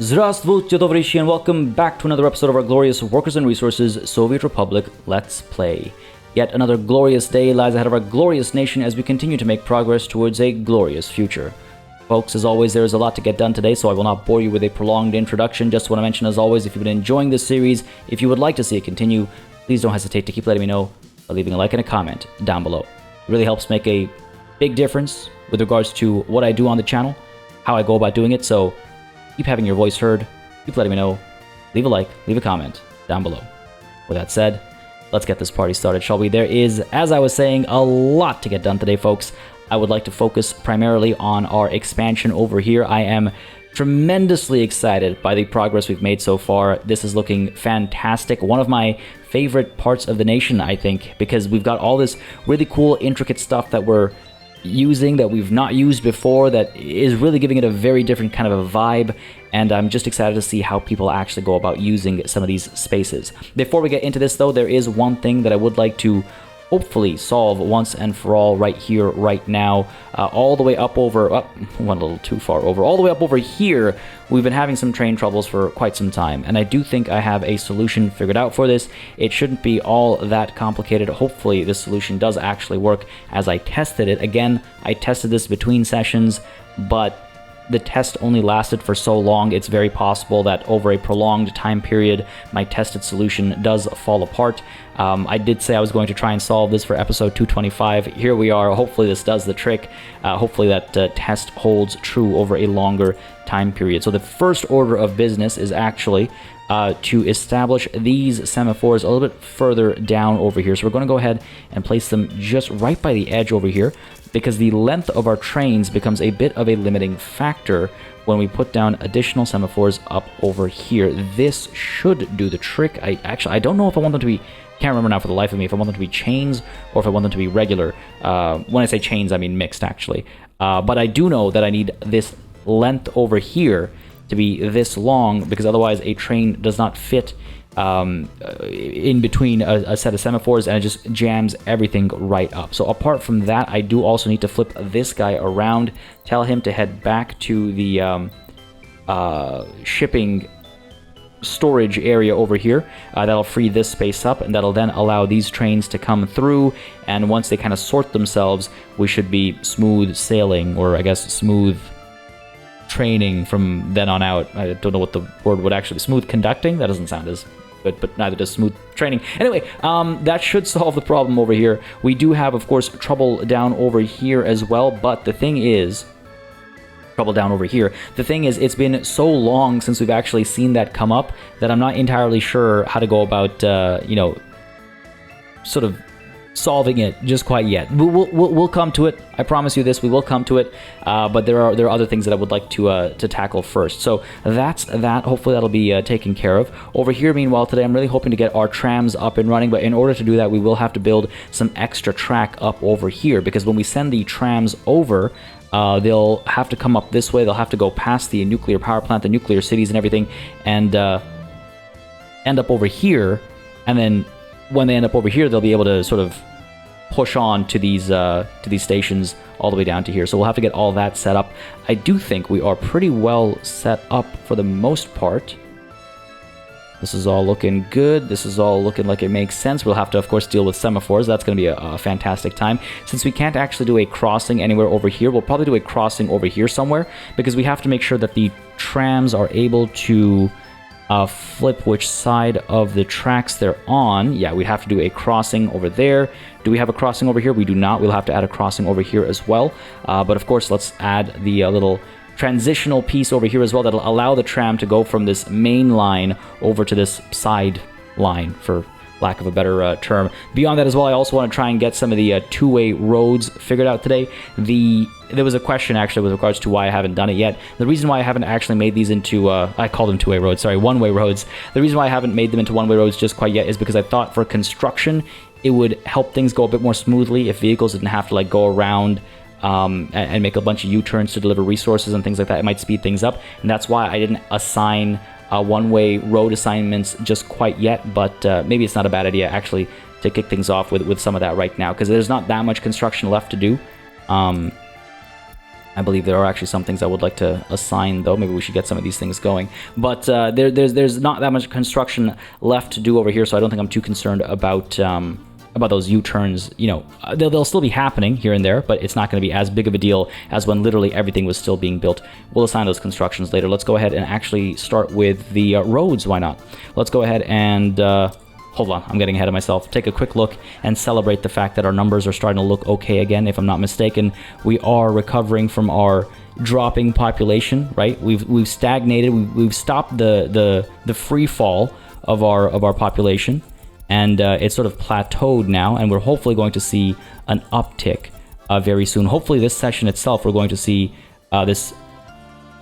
Здравствуйте, товарищи, and welcome back to another episode of our glorious Workers and Resources Soviet Republic Let's Play. Yet another glorious day lies ahead of our glorious nation as we continue to make progress towards a glorious future. Folks, as always, there is a lot to get done today, so I will not bore you with a prolonged introduction. Just want to mention, as always, if you've been enjoying this series, if you would like to see it continue, please don't hesitate to keep letting me know by leaving a like and a comment down below. It really helps make a big difference with regards to what I do on the channel, how I go about doing it, so keep having your voice heard, keep letting me know, leave a like, leave a comment down below. With that said, let's get this party started, shall we? There is, as I was saying, a lot to get done today, folks. I would like to focus primarily on our expansion over here. I am tremendously excited by the progress we've made so far. This is looking fantastic. One of my favorite parts of the nation, I think, because we've got all this really cool, intricate stuff that we're using that we've not used before that is really giving it a very different kind of a vibe, and I'm just excited to see how people actually go about using some of these spaces. Before we get into this though, there is one thing that I would like to hopefully solve once and for all right here, right now. All the way up over, went a little too far over, all the way up over here, we've been having some train troubles for quite some time, and I do think I have a solution figured out for this. It shouldn't be all that complicated. Hopefully this solution does actually work as I tested it. Again, I tested this between sessions, but the test only lasted for so long. It's very possible that over a prolonged time period, my tested solution does fall apart. I did say I was going to try and solve this for episode 225. Here we are. Hopefully this does the trick. Hopefully that test holds true over a longer time period. So the first order of business is actually to establish these semaphores a little bit further down over here. So we're going to go ahead and place them just right by the edge over here, because the length of our trains becomes a bit of a limiting factor when we put down additional semaphores up over here. This should do the trick. I don't know if I want them to be, can't remember now for the life of me, if I want them to be chains or if I want them to be regular. When I say chains, I mean mixed, actually. But I do know that I need this length over here to be this long, because otherwise a train does not fit in between a set of semaphores, and it just jams everything right up. So apart from that, I do also need to flip this guy around, tell him to head back to the shipping storage area over here. That'll free this space up, and that'll then allow these trains to come through, and once they kind of sort themselves, we should be smooth sailing, or I guess smooth training from then on out. I don't know what the word would actually be. Smooth conducting? That doesn't sound as good, but neither does smooth training. Anyway, that should solve the problem over here. We do have, of course, trouble down over here as well, but the thing is, trouble down over here. The thing is, it's been so long since we've actually seen that come up that I'm not entirely sure how to go about, you know, sort of solving it just quite yet. We'll come to it. I promise you this. We will come to it. But there are other things that I would like to tackle first. So that's that. Hopefully that'll be taken care of. Over here, meanwhile, today I'm really hoping to get our trams up and running. But in order to do that, we will have to build some extra track up over here, because when we send the trams over, they'll have to come up this way. They'll have to go past the nuclear power plant, the nuclear cities and everything, and end up over here. And then when they end up over here, they'll be able to sort of push on to these stations all the way down to here. So we'll have to get all that set up. I do think we are pretty well set up for the most part. This is all looking good. This is all looking like it makes sense. We'll have to, of course, deal with semaphores. That's going to be a fantastic time. Since we can't actually do a crossing anywhere over here, we'll probably do a crossing over here somewhere, because we have to make sure that the trams are able to flip which side of the tracks they're on. Yeah, we'd have to do a crossing over there. Do we have a crossing over here? We do not. We'll have to add a crossing over here as well. But of course, let's add the little transitional piece over here as well that'll allow the tram to go from this main line over to this side line, for lack of a better term. Beyond that as well, I also want to try and get some of the two-way roads figured out today. There was a question actually with regards to why I haven't done it yet. The reason why I haven't actually made these into, I call them two-way roads, sorry, one-way roads. The reason why I haven't made them into one-way roads just quite yet is because I thought for construction, it would help things go a bit more smoothly if vehicles didn't have to like go around and make a bunch of U-turns to deliver resources and things like that. It might speed things up, and that's why I didn't assign one-way road assignments just quite yet, but maybe it's not a bad idea actually to kick things off with some of that right now, because there's not that much construction left to do. I believe there are actually some things I would like to assign, though. Maybe we should get some of these things going. But there's not that much construction left to do over here, so I don't think I'm too concerned about those U-turns. You know, they'll still be happening here and there, but it's not going to be as big of a deal as when literally everything was still being built. We'll assign those constructions later. Let's go ahead and actually start with the roads. Why not? Let's go ahead and... hold on, I'm getting ahead of myself. Take a quick look and celebrate the fact that our numbers are starting to look okay again. If I'm not mistaken, we are recovering from our dropping population, right? We've stagnated. We've stopped the free fall of our population, and it's sort of plateaued now. And we're hopefully going to see an uptick very soon. Hopefully, this session itself, we're going to see this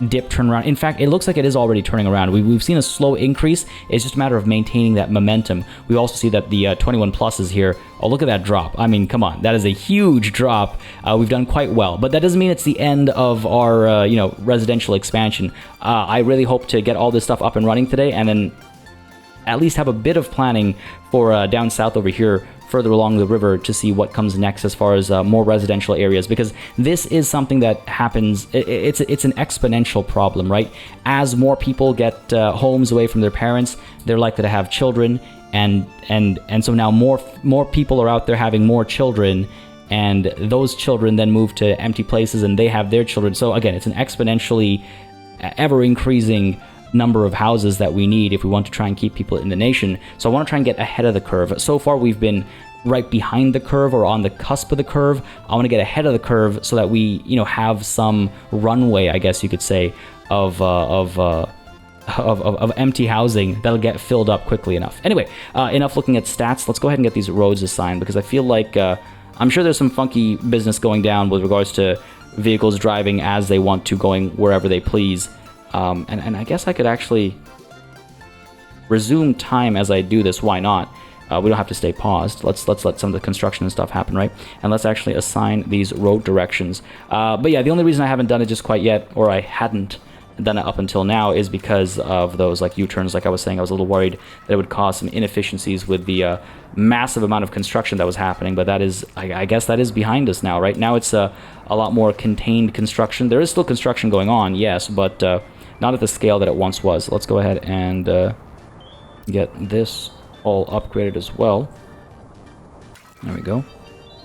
dip turn around. In fact, it looks like it is already turning around. We've seen a slow increase. It's just a matter of maintaining that momentum. We also see that the 21 pluses here. Oh, look at that drop. I mean, come on. That is a huge drop. We've done quite well, but that doesn't mean it's the end of our, residential expansion. I really hope to get all this stuff up and running today, and then at least have a bit of planning for down south over here, further along the river, to see what comes next as far as more residential areas, because this is something that happens. It's an exponential problem, right? As more people get homes away from their parents, they're likely to have children, and so now more people are out there having more children, and those children then move to empty places and they have their children. So again, it's an exponentially ever increasing number of houses that we need if we want to try and keep people in the nation. So I want to try and get ahead of the curve. So far we've been right behind the curve, or on the cusp of the curve. I want to get ahead of the curve so that we, have some runway, I guess you could say, of empty housing that'll get filled up quickly enough. Anyway, enough looking at stats. Let's go ahead and get these roads assigned, because I feel like I'm sure there's some funky business going down with regards to vehicles driving as they want to, going wherever they please. And I guess I could actually resume time as I do this. Why not? We don't have to stay paused. Let's let some of the construction and stuff happen, right? And let's actually assign these road directions. But yeah, the only reason I haven't done it just quite yet, or I hadn't done it up until now, is because of those U-turns. Like I was saying, I was a little worried that it would cause some inefficiencies with the massive amount of construction that was happening. But that is, I guess that is behind us now, right? Now it's a lot more contained construction. There is still construction going on, yes, but not at the scale that it once was. Let's go ahead and get this all upgraded as well. There we go.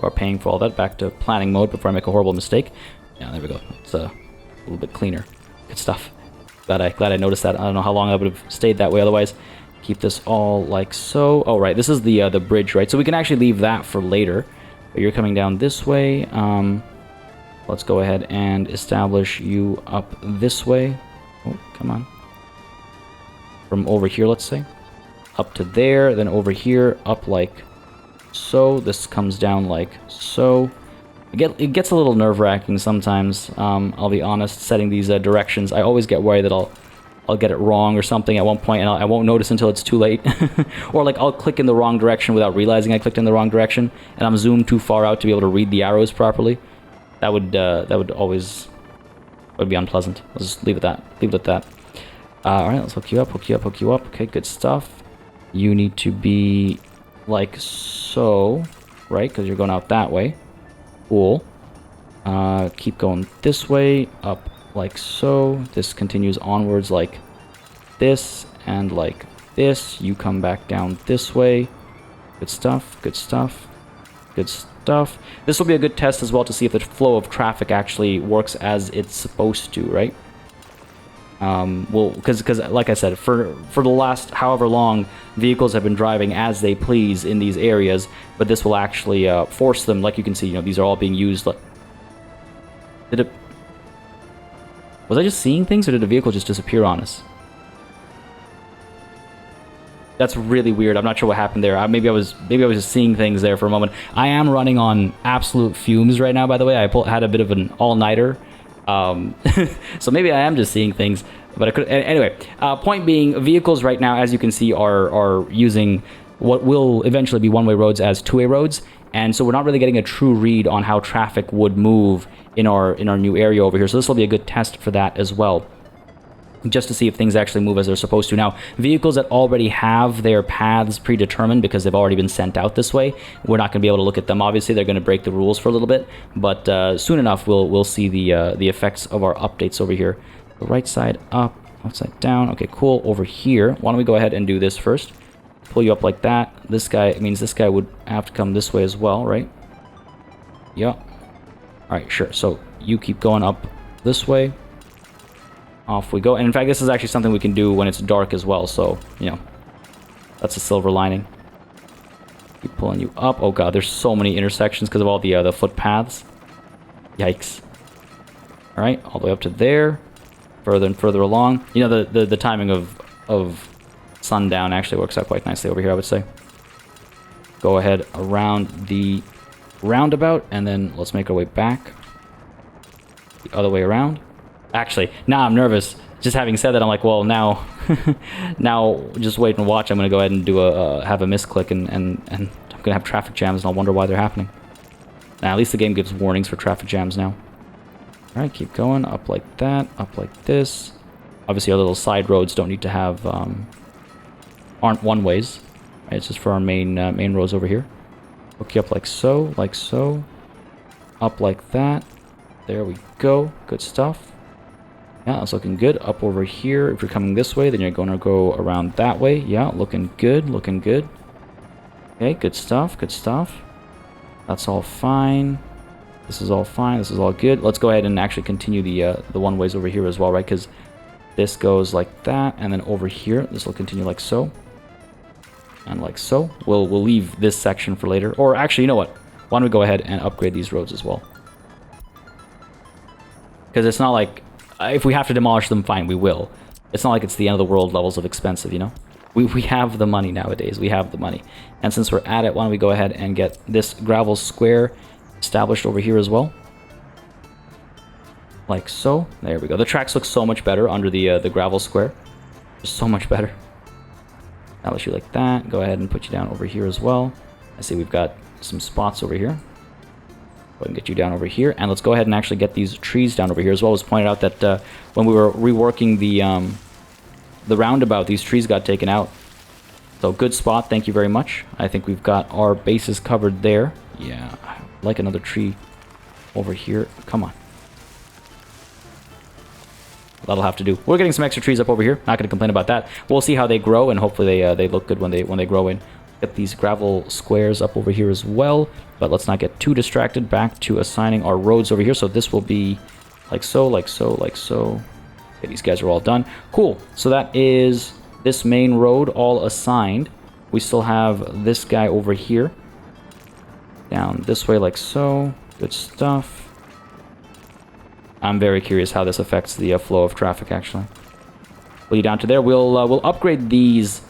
We're paying for all that. Back to planning mode before I make a horrible mistake. Yeah, there we go. It's a little bit cleaner. Good stuff. Glad I noticed that. I don't know how long I would have stayed that way otherwise. Keep this all like so. Oh, right. This is the bridge, right? So we can actually leave that for later. But you're coming down this way. Let's go ahead and establish you up this way. Oh, come on. From over here, let's say. Up to there, then over here, up like so. This comes down like so. It gets a little nerve-wracking sometimes, I'll be honest, setting these directions. I always get worried that I'll get it wrong or something at one point, and I won't notice until it's too late. Or like I'll click in the wrong direction without realizing I clicked in the wrong direction, and I'm zoomed too far out to be able to read the arrows properly. That would always be unpleasant. Let's just leave it at that. Alright, let's hook you up. Okay, good stuff. You need to be like so, right? Because you're going out that way. Cool. Keep going this way, up like so. This continues onwards like this and like this. You come back down this way. Good stuff. This will be a good test as well to see if the flow of traffic actually works as it's supposed to, right? Well, because like I said, for the last however long, vehicles have been driving as they please in these areas, but this will actually force them. Like you can see, these are all being used. Was I just seeing things, or did the vehicle just disappear on us? That's really weird. I'm not sure what happened there. Maybe I was just seeing things there for a moment. I am running on absolute fumes right now, by the way. I had a bit of an all-nighter. So maybe I am just seeing things, but I could. Anyway, point being, vehicles right now, as you can see, are using what will eventually be one-way roads as two-way roads, and so we're not really getting a true read on how traffic would move in our new area over here. So this will be a good test for that as well. just to see if things actually move as they're supposed to. Now, vehicles that already have their paths predetermined because they've already been sent out this way, we're not going to be able to look at them. Obviously, they're going to break the rules for a little bit, but soon enough, we'll see the effects of our updates over here. The right side up, left side down. Okay, cool. Over here, why don't we go ahead and do this first? Pull you up like that. This guy, it means this guy would have to come this way as well, right? Yeah. All right, sure. So you keep going up this way. Off we go. And in fact, this is actually something we can do when it's dark as well. So, you know, that's a silver lining. Keep pulling you up. Oh god, there's so many intersections because of all the footpaths. Yikes. All right, all the way up to there. Further and further along. You know, the timing of sundown actually works out quite nicely over here, I would say. Go ahead around the roundabout, and then let's make our way back. The other way around. Actually, now I'm nervous. Just having said that, I'm like, well, now, now just wait and watch. I'm gonna go ahead and do have a misclick, and I'm gonna have traffic jams, and I'll wonder why they're happening. Now, at least the game gives warnings for traffic jams now. All right, keep going up like that, up like this. Obviously, our little side roads don't need to have aren't one ways. Right, it's just for our main roads over here. Hook you up like so, up like that. There we go. Good stuff. Yeah, that's looking good. Up over here, if you're coming this way, then you're going to go around that way. Yeah, looking good, looking good. Okay, good stuff, good stuff. That's all fine. This is all fine, this is all good. Let's go ahead and actually continue the one ways over here as well, right? Because this goes like that, and then over here, this will continue like so. And like so. We'll leave this section for later. Or actually, you know what? Why don't we go ahead and upgrade these roads as well? Because it's not like... if we have to demolish them, fine, we will. It's not like it's the end of the world levels of expensive, you know? We have the money nowadays. We have the money. And since we're at it, why don't we go ahead and get this gravel square established over here as well? Like so. There we go. The tracks look so much better under the gravel square. Just so much better. Establish you like that. Go ahead and put you down over here as well. I see we've got some spots over here. Go ahead and get you down over here, and let's go ahead and actually get these trees down over here as well. It was pointed out that when we were reworking the roundabout, these trees got taken out. So good spot, thank you very much. I think we've got our bases covered there. Yeah, I'd like another tree over here. Come on. That'll have to do. We're getting some extra trees up over here. Not going to complain about that. We'll see how they grow, and hopefully they look good when they grow in. Get these gravel squares up over here as well, but let's not get too distracted. Back to assigning our roads over here. So this will be like so, like so, like so. Okay, these guys are all done. Cool. So that is this main road all assigned. We still have this guy over here. Down this way like so. Good stuff. I'm very curious how this affects the flow of traffic, actually. Pull you down to there. We'll upgrade these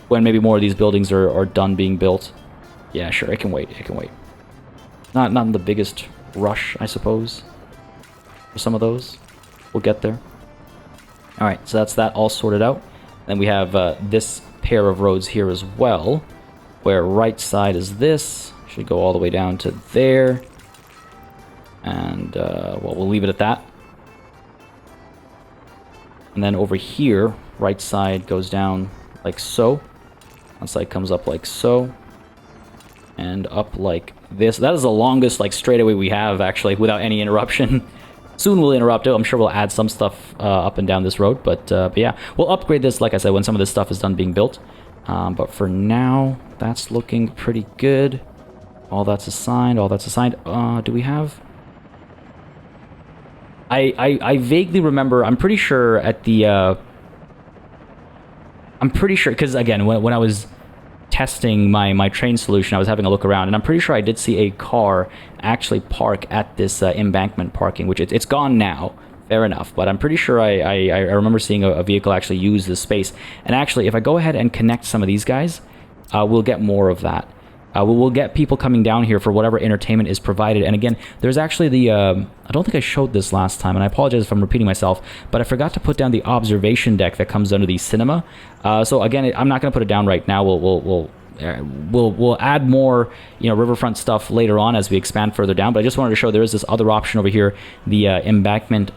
when maybe more of these buildings are done being built. Yeah, sure, it can wait, it can wait. Not in the biggest rush, I suppose, for some of those. We'll get there. Alright, so that's that all sorted out. Then we have this pair of roads here as well, where right side is this. Should go all the way down to there. And, well, we'll leave it at that. And then over here, right side goes down like so. One side comes up like so. And up like this. That is the longest, like, straightaway we have, actually, without any interruption. Soon we'll interrupt it. I'm sure we'll add some stuff up and down this road. But yeah, we'll upgrade this, like I said, when some of this stuff is done being built. But for now, that's looking pretty good. All that's assigned, all that's assigned. Do we have... I vaguely remember, I'm pretty sure at the... I'm pretty sure, because again, when I was testing my train solution, I was having a look around, and I'm pretty sure I did see a car actually park at this embankment parking, which it's gone now, fair enough, but I'm pretty sure I remember seeing a vehicle actually use this space. And actually, if I go ahead and connect some of these guys, we'll get more of that. We'll get people coming down here for whatever entertainment is provided. And again, there's actually the... I don't think I showed this last time, and I apologize if I'm repeating myself, but I forgot to put down the observation deck that comes under the cinema. So again, I'm not going to put it down right now. We'll add more, you know, riverfront stuff later on as we expand further down. But I just wanted to show there is this other option over here, the embankment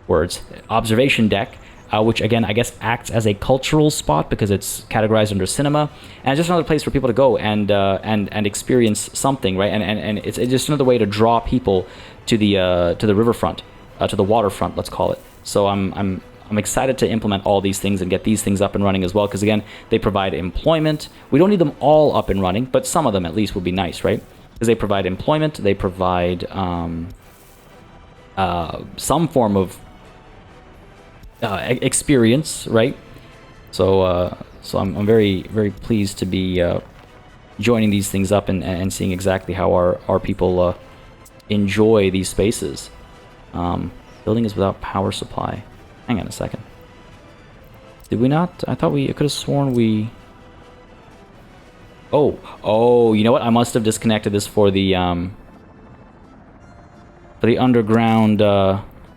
words. Observation deck, which again I guess acts as a cultural spot because it's categorized under cinema, and it's just another place for people to go and experience something, right? And it's just another way to draw people to the riverfront, to the waterfront, let's call it. So I'm excited to implement all these things and get these things up and running as well, because again, they provide employment. We don't need them all up and running, but some of them at least would be nice, right? Because they provide employment, they provide some form of experience, right? So I'm very, very pleased to be joining these things up and seeing exactly how our people enjoy these spaces. Building is without power supply. Hang on a second. Did we not? I thought I could have sworn we... Oh, you know what? I must have disconnected this for the underground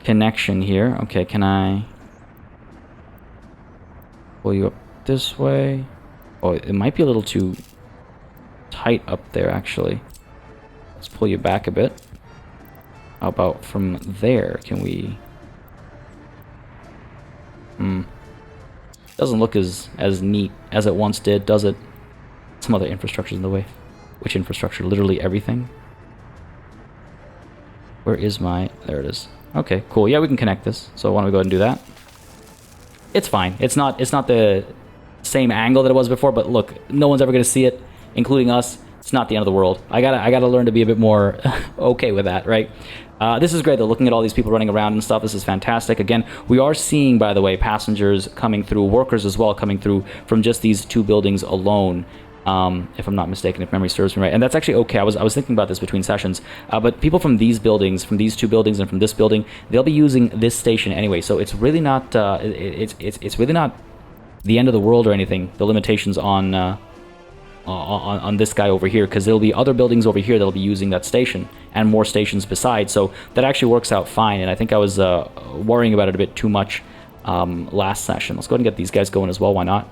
connection here. Okay, can I pull you up this way? Oh, it might be a little too tight up there, actually. Let's pull you back a bit. How about from there? Can we... Doesn't look as neat as it once did, does it? Some other infrastructure's in the way. Which infrastructure? Literally everything? Where is my... There it is. Okay, cool. Yeah, we can connect this. So why don't we go ahead and do that? It's fine. It's not the same angle that it was before, but look, no one's ever going to see it, including us. It's not the end of the world. I gotta learn to be a bit more okay with that, right? This is great though, looking at all these people running around and stuff. This is fantastic. Again, we are seeing, by the way, passengers coming through, workers as well coming through from just these two buildings alone, if I'm not mistaken, if memory serves me right. And that's actually okay. I was thinking about this between sessions, but people from these buildings, from these two buildings, and from this building, they'll be using this station anyway. So it's really not it's really not the end of the world or anything. The limitations on this guy over here, because there'll be other buildings over here that'll be using that station and more stations besides, so that actually works out fine. And I think I was worrying about it a bit too much last session. Let's go ahead and get these guys going as well. Why not?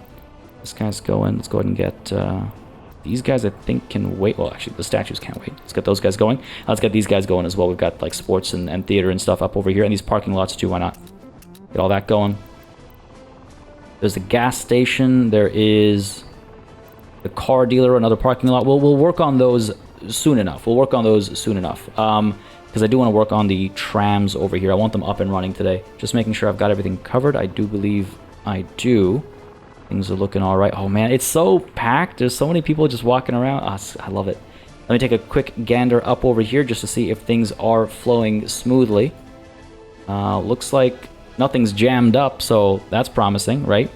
This guy's going. Let's go ahead and get these guys. I think can wait. Well, actually, the statues can't wait. Let's get those guys going. Let's get these guys going as well. We've got like sports and theater and stuff up over here, and these parking lots too. Why not? Get all that going. There's the gas station. There is the car dealer, another parking lot. We'll work on those soon enough. Because I do want to work on the trams over here. I want them up and running today. Just making sure I've got everything covered. I do believe I do. Things are looking all right. Oh man, it's so packed. There's so many people just walking around. I love it. Let me take a quick gander up over here just to see if things are flowing smoothly. Looks like nothing's jammed up, so that's promising, right?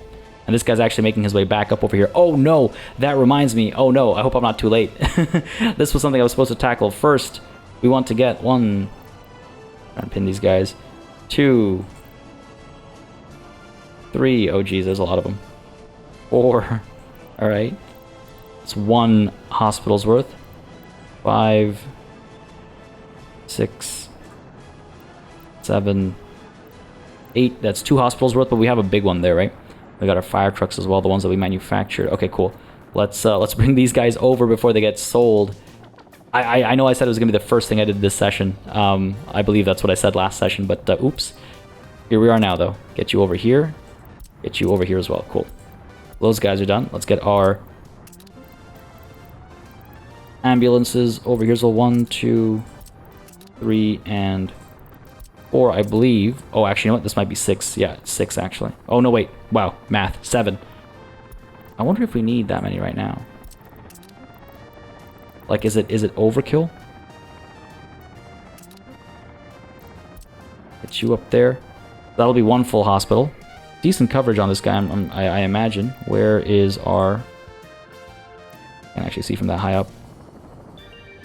And this guy's actually making his way back up over here. Oh no, that reminds me. Oh no, I hope I'm not too late. This was something I was supposed to tackle first. We want to get 1. Trying to pin these guys. 2. 3. Oh geez, there's a lot of them. 4. All right. It's 1 hospital's worth. 5. 6. 7. 8. That's 2 hospitals worth, but we have a big one there, right? We got our fire trucks as well, the ones that we manufactured. Okay, cool. Let's bring these guys over before they get sold. I know I said it was gonna be the first thing I did this session. I believe that's what I said last session, but oops. Here we are now, though. Get you over here. Get you over here as well. Cool. Those guys are done. Let's get our ambulances over here. So 1, 2, 3, and 4, I believe. Oh, actually, you know what? This might be 6. Yeah, it's 6, actually. Oh, no, wait. Wow, math. 7. I wonder if we need that many right now. Like, is it overkill? Get you up there. That'll be 1 full hospital. Decent coverage on this guy, I imagine. Where is our... I can actually see from that high up.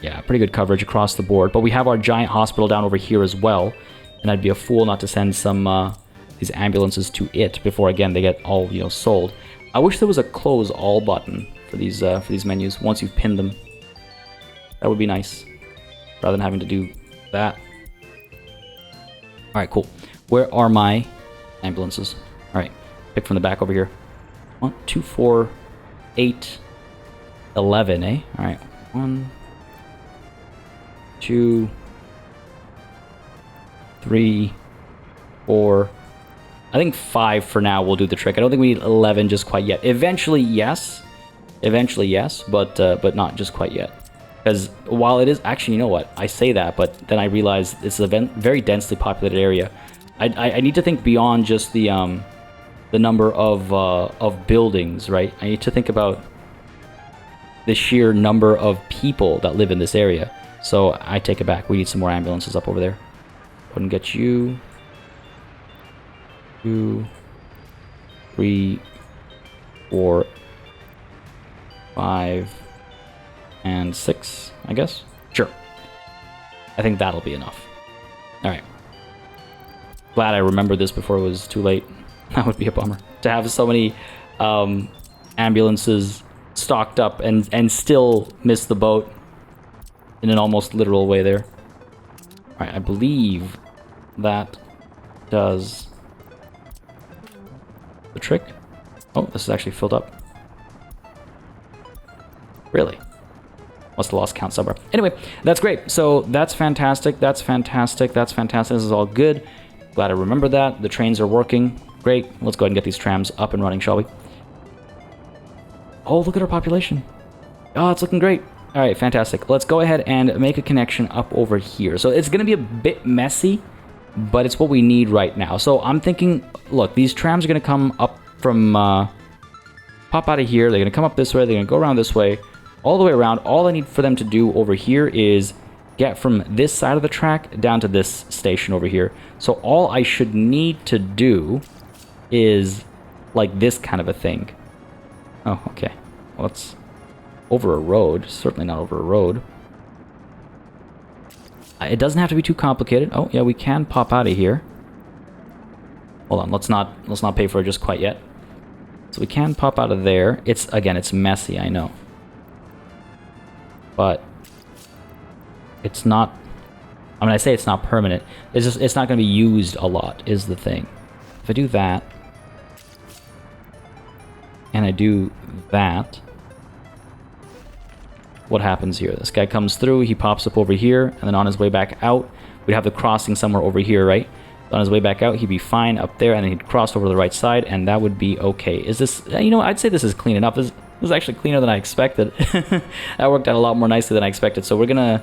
Yeah, pretty good coverage across the board. But we have our giant hospital down over here as well. And I'd be a fool not to send some these ambulances to it before, again, they get all, you know, sold. I wish there was a close all button for these menus once you've pinned them. That would be nice, rather than having to do that. All right, cool. Where are my ambulances? All right, pick from the back over here. 1, 2, 4, 8, 11, eh? All right, 1, 2, 3, 4. I think 5 for now will do the trick. I don't think we need 11 just quite yet. Eventually, yes. Eventually, yes, but not just quite yet. Because while it is... Actually, you know what? I say that, but then I realize it's a very densely populated area. I need to think beyond just the number of buildings, right? I need to think about the sheer number of people that live in this area. So I take it back. We need some more ambulances up over there. Go ahead and get you. 2, 3, 4, 5, and 6, I guess. Sure. I think that'll be enough. Alright. Glad I remembered this before it was too late. That would be a bummer. To have so many ambulances stocked up and still miss the boat in an almost literal way there. Alright, I believe that does the trick. Oh, this is actually filled up. Really? Must have lost count somewhere. Anyway, that's great. So that's fantastic. That's fantastic. That's fantastic. This is all good. Glad I remember that. The trains are working. Great. Let's go ahead and get these trams up and running, shall we? Oh, look at our population. Oh, it's looking great. All right, fantastic. Let's go ahead and make a connection up over here. So it's going to be a bit messy, but it's what we need right now. So I'm thinking, look, these trams are going to come up from, pop out of here. They're going to come up this way. They're going to go around this way, all the way around. All I need for them to do over here is get from this side of the track down to this station over here. So all I should need to do is like this kind of a thing. Oh, okay. Well, it's over a road. Certainly not over a road. It doesn't have to be too complicated. Oh, yeah, we can pop out of here. Hold on, let's not pay for it just quite yet. So we can pop out of there. Again, it's messy, I know. But it's not, I mean, I say it's not permanent. It's not going to be used a lot, is the thing. If I do that, and I do that, what happens here? This guy comes through, he pops up over here, and then on his way back out, we'd have the crossing somewhere over here, right? On his way back out, he'd be fine up there, and then he'd cross over to the right side, and that would be okay. Is this, you know, I'd say this is clean enough. This is actually cleaner than I expected. That worked out a lot more nicely than I expected, so we're gonna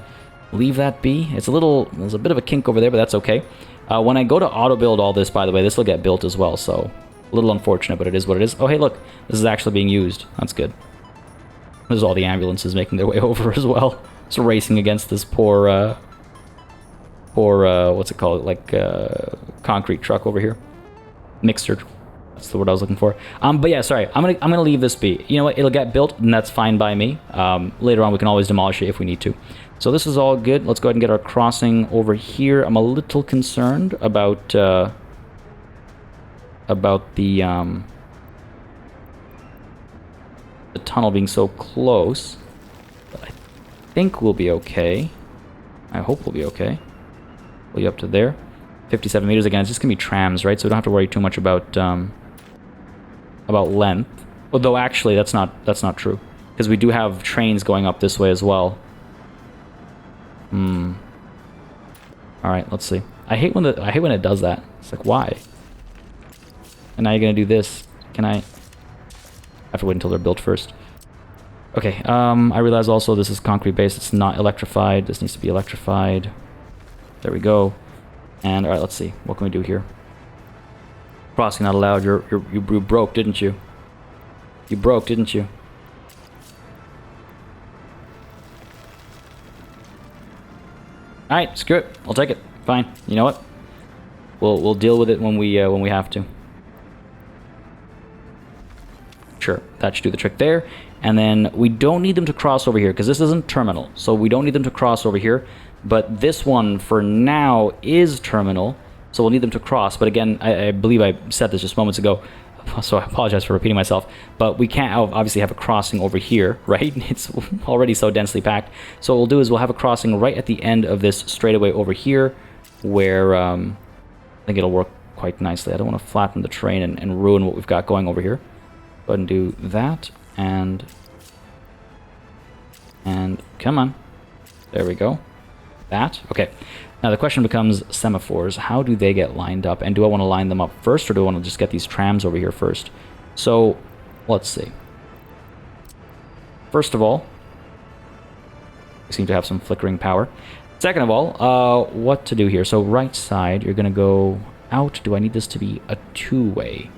leave that be. There's a bit of a kink over there, but that's okay. When I go to auto build all this, by the way, this will get built as well, so a little unfortunate, but it is what it is. Oh, hey, look, this is actually being used. That's good. There's all the ambulances making their way over as well. Just racing against this poor, what's it called? Like, concrete truck over here. Mixer. That's the word I was looking for. But yeah, sorry. I'm gonna leave this be. You know what? It'll get built, and that's fine by me. Later on, we can always demolish it if we need to. So this is all good. Let's go ahead and get our crossing over here. I'm a little concerned about the tunnel being so close. But I think we'll be okay. I hope we'll be okay. We'll be up to there. 57 meters again. It's just gonna be trams, right? So we don't have to worry too much about length. Although actually, that's not true, because we do have trains going up this way as well. All right, let's see. I hate when it does that. It's like, why? And now you're gonna do this. Can I have to wait until they're built first? Okay. I realize also this is concrete based. It's not electrified. This needs to be electrified. There we go. And all right, let's see. What can we do here? Crossing not allowed. You broke, didn't you? You broke, didn't you? All right, screw it. I'll take it. Fine. You know what? We'll deal with it when we have to. Sure, that should do the trick there. And then we don't need them to cross over here because this isn't terminal. So we don't need them to cross over here. But this one for now is terminal. So we'll need them to cross. But again, I believe I said this just moments ago. So I apologize for repeating myself. But we can't obviously have a crossing over here, right? It's already so densely packed. So what we'll do is we'll have a crossing right at the end of this straightaway over here, where I think it'll work quite nicely. I don't want to flatten the train and ruin what we've got going over here. Go ahead and do that, and come on. There we go. That. Okay. Now the question becomes semaphores. How do they get lined up? And do I want to line them up first, or do I want to just get these trams over here first? So, let's see. First of all, we seem to have some flickering power. Second of all, what to do here? So right side, you're going to go out. Do I need this to be a two-way?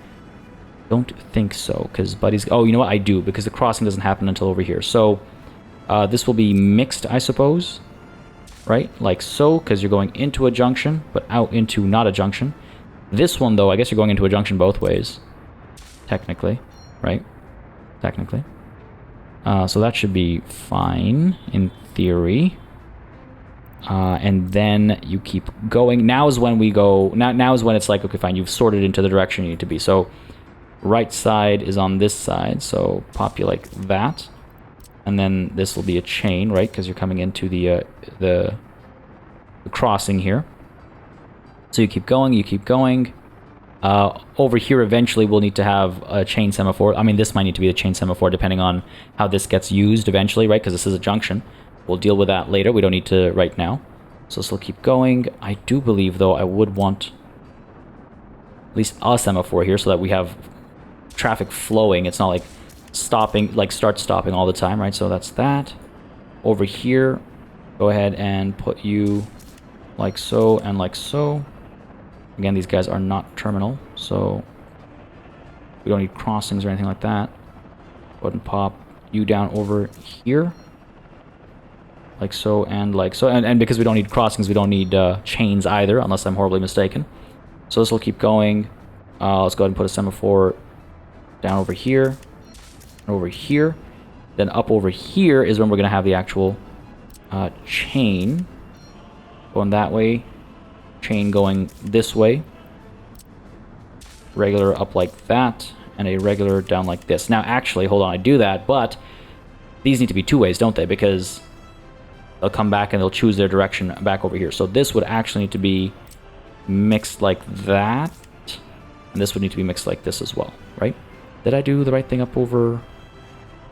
Don't think so, because Buddy's... Oh, you know what? I do, because the crossing doesn't happen until over here. So this will be mixed, I suppose. Right? Like so, because you're going into a junction, but out into not a junction. This one, though, I guess you're going into a junction both ways. Technically. Right? Technically. So that should be fine, in theory. And then you keep going. Now is when we go... Now is when it's like, okay, fine, you've sorted into the direction you need to be. So, right side is on this side, so pop you like that. And then this will be a chain, right? Because you're coming into the crossing here. So you keep going, you keep going. Over here, eventually, we'll need to have a chain semaphore. I mean, this might need to be a chain semaphore, depending on how this gets used eventually, right? Because this is a junction. We'll deal with that later. We don't need to right now. So this will keep going. I do believe, though, I would want at least a semaphore here so that we have traffic flowing. It's not like stopping, like start stopping all the time, right? So that's that. Over here, go ahead and put you like so and like so. Again, these guys are not terminal, so we don't need crossings or anything like that. Go ahead and pop you down over here. Like so and like so. And because we don't need crossings, we don't need chains either, unless I'm horribly mistaken. So this will keep going. Let's go ahead and put a semaphore down over here. And over here. Then up over here is when we're going to have the actual chain. Going that way. Chain going this way. Regular up like that. And a regular down like this. Now, actually, hold on, I do that, but these need to be two ways, don't they? Because they'll come back and they'll choose their direction back over here. So this would actually need to be mixed like that. And this would need to be mixed like this as well, right? Did I do the right thing up over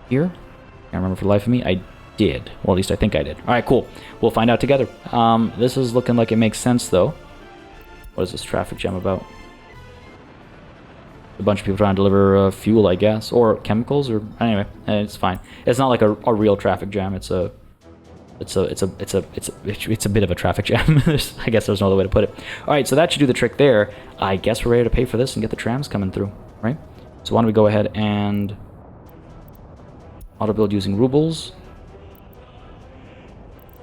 here? Can't remember for the life of me. I did. Well, at least I think I did. All right, cool. We'll find out together. This is looking like it makes sense, though. What is this traffic jam about? A bunch of people trying to deliver fuel, I guess, or chemicals, or anyway, it's fine. It's not like a real traffic jam. It's a bit of a traffic jam. I guess there's no other way to put it. All right, so that should do the trick there. I guess we're ready to pay for this and get the trams coming through, right? So why don't we go ahead and auto build using rubles.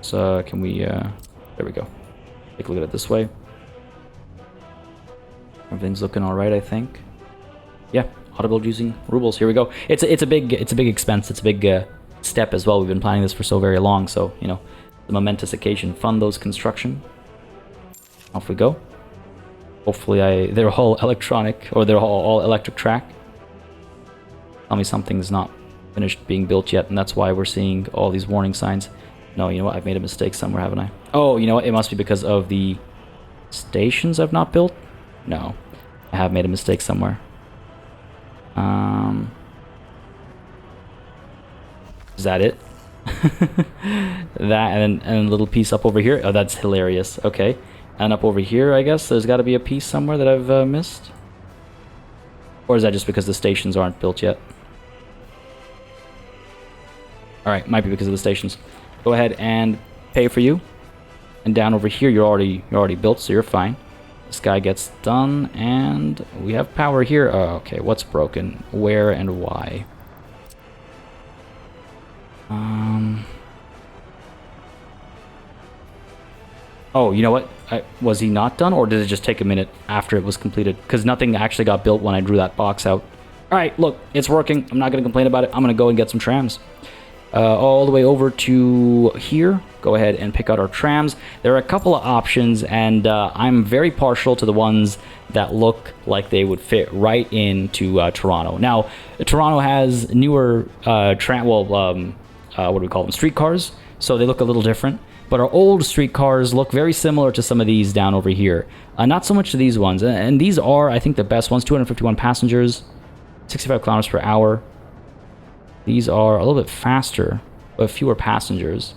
So can we? There we go. Take a look at it this way. Everything's looking all right, I think. Yeah, auto build using rubles. Here we go. It's a big expense. It's a big step as well. We've been planning this for so very long, so you know, the momentous occasion. Fund those construction. Off we go. Hopefully they're all electronic, or they're all electric track. Tell me something's not finished being built yet, and that's why we're seeing all these warning signs. No, you know what? I've made a mistake somewhere, haven't I? Oh, you know what? It must be because of the stations I've not built. No, I have made a mistake somewhere. Is that it? That and a little piece up over here. Oh, that's hilarious. Okay, and up over here, I guess there's got to be a piece somewhere that I've missed. Or is that just because the stations aren't built yet? All right, might be because of the stations. Go ahead and pay for you. And down over here, you're already built, so you're fine. This guy gets done, and we have power here. Oh, okay, what's broken? Where and why? Oh, you know what? Was he not done, or did it just take a minute after it was completed? Because nothing actually got built when I drew that box out. All right, look, it's working. I'm not going to complain about it. I'm going to go and get some trams. All the way over to here. Go ahead and pick out our trams. There are a couple of options, and I'm very partial to the ones that look like they would fit right into Toronto. Now, Toronto has newer what do we call them? Streetcars. So they look a little different. But our old streetcars look very similar to some of these down over here. Not so much to these ones. And these are, I think, the best ones. 251 passengers, 65 kilometers per hour. These are a little bit faster, but fewer passengers.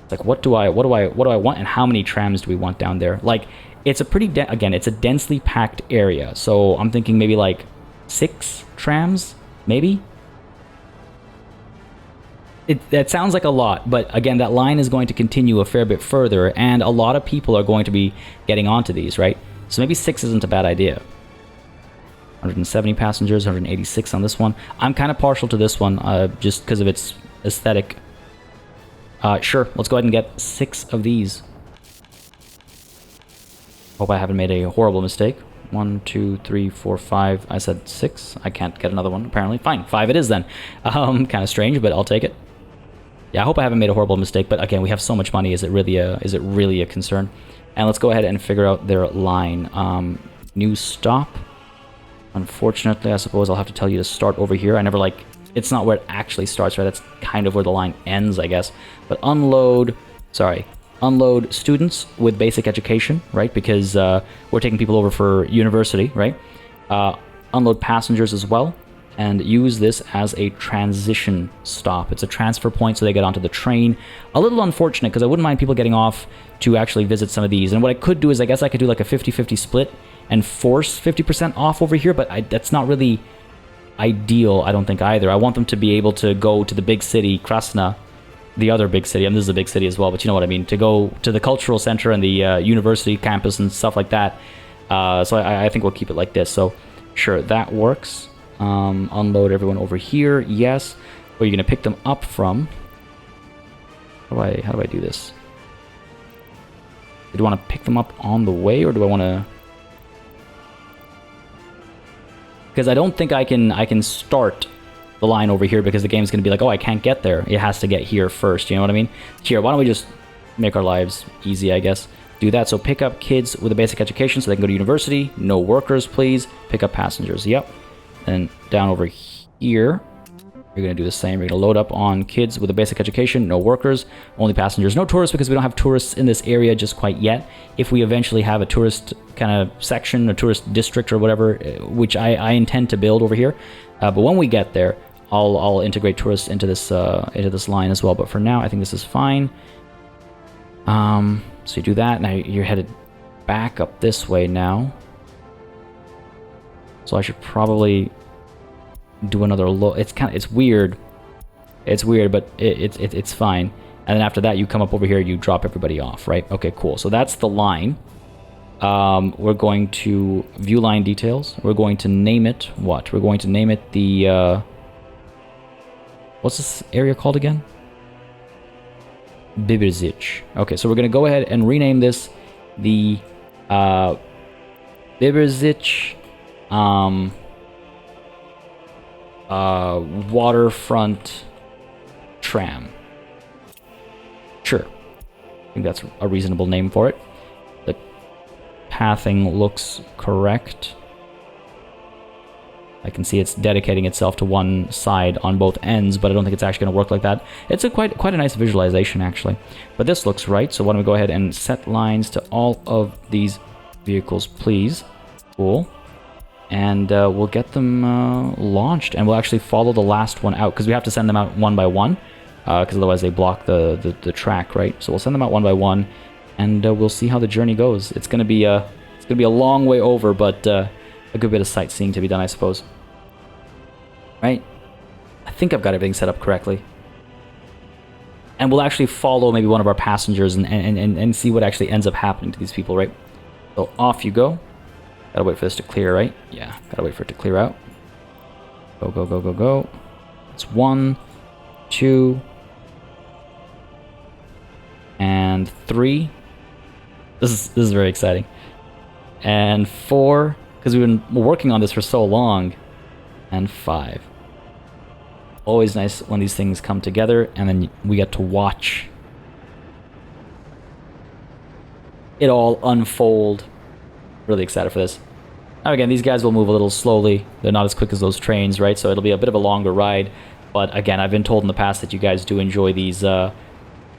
It's like, what do I want, and how many trams do we want down there? Like, it's a pretty, again, it's a densely packed area. So I'm thinking maybe like 6 trams, maybe? That sounds like a lot, but again, that line is going to continue a fair bit further, and a lot of people are going to be getting onto these, right? So maybe 6 isn't a bad idea. 170 passengers, 186 on this one. I'm kind of partial to this one, just because of its aesthetic. Sure, let's go ahead and get 6 of these. Hope I haven't made a horrible mistake. 1, 2, 3, 4, 5. I said 6. I can't get another one, apparently. Fine, 5 it is then. Kind of strange, but I'll take it. Yeah, I hope I haven't made a horrible mistake, but again, we have so much money. Is it really a concern? And let's go ahead and figure out their line. New stop. Unfortunately, I suppose I'll have to tell you to start over here. I never like... It's not where it actually starts, right? That's kind of where the line ends, I guess. But unload students with basic education, right? Because we're taking people over for university, right? Unload passengers as well. And use this as a transition stop. It's a transfer point so they get onto the train. A little unfortunate because I wouldn't mind people getting off to actually visit some of these. And what I could do is I guess I could do like a 50-50 split and force 50% off over here, but that's not really ideal, I don't think, either. I want them to be able to go to the big city, Krasna, the other big city. I mean, this is a big city as well, but you know what I mean. To go to the cultural center and the university campus and stuff like that. So I think we'll keep it like this. So sure, that works. Unload everyone over here. Yes. Where are you going to pick them up from? How do I do this? Do I want to pick them up on the way, or do I want to... Because I don't think I can start the line over here, because the game's going to be like, oh, I can't get there. It has to get here first. You know what I mean? Here, why don't we just make our lives easy, I guess. Do that. So pick up kids with a basic education so they can go to university. No workers, please. Pick up passengers. Yep. And down over here, you're going to do the same. You're going to load up on kids with a basic education. No workers. Only passengers. No tourists, because we don't have tourists in this area just quite yet. If we eventually have a tourist kind of section, a tourist district or whatever, which I intend to build over here. But when we get there, I'll integrate tourists into this line as well. But for now, I think this is fine. So you do that. Now you're headed back up this way now. So I should probably do another load. It's weird. It's weird, but it's fine. And then after that, you come up over here, you drop everybody off, right? Okay, cool. So that's the line. We're going to view line details. We're going to name it what? We're going to name it the... what's this area called again? Biberzic. Okay, so we're going to go ahead and rename this the Biberzic Waterfront Tram. Sure. I think that's a reasonable name for it. The pathing looks correct. I can see it's dedicating itself to one side on both ends, but I don't think it's actually going to work like that. It's a quite a nice visualization, actually. But this looks right, so why don't we go ahead and set lines to all of these vehicles, please. Cool. And we'll get them launched, and we'll actually follow the last one out, because we have to send them out one by one, because otherwise they block the track, right? So we'll send them out one by one, and we'll see how the journey goes. It's gonna be a long way over, but a good bit of sightseeing to be done, I suppose. Right? I think I've got everything set up correctly. And we'll actually follow maybe one of our passengers and see what actually ends up happening to these people, right? So off you go. Gotta wait for this to clear, right? Yeah, gotta wait for it to clear out. Go, go, go, go, go. It's 1, 2, and 3. This is very exciting. And 4, because we've been working on this for so long. And 5. Always nice when these things come together, and then we get to watch it all unfold. Really excited for this. Now again, these guys will move a little slowly. They're not as quick as those trains, right? So it'll be a bit of a longer ride. But again, I've been told in the past that you guys do enjoy these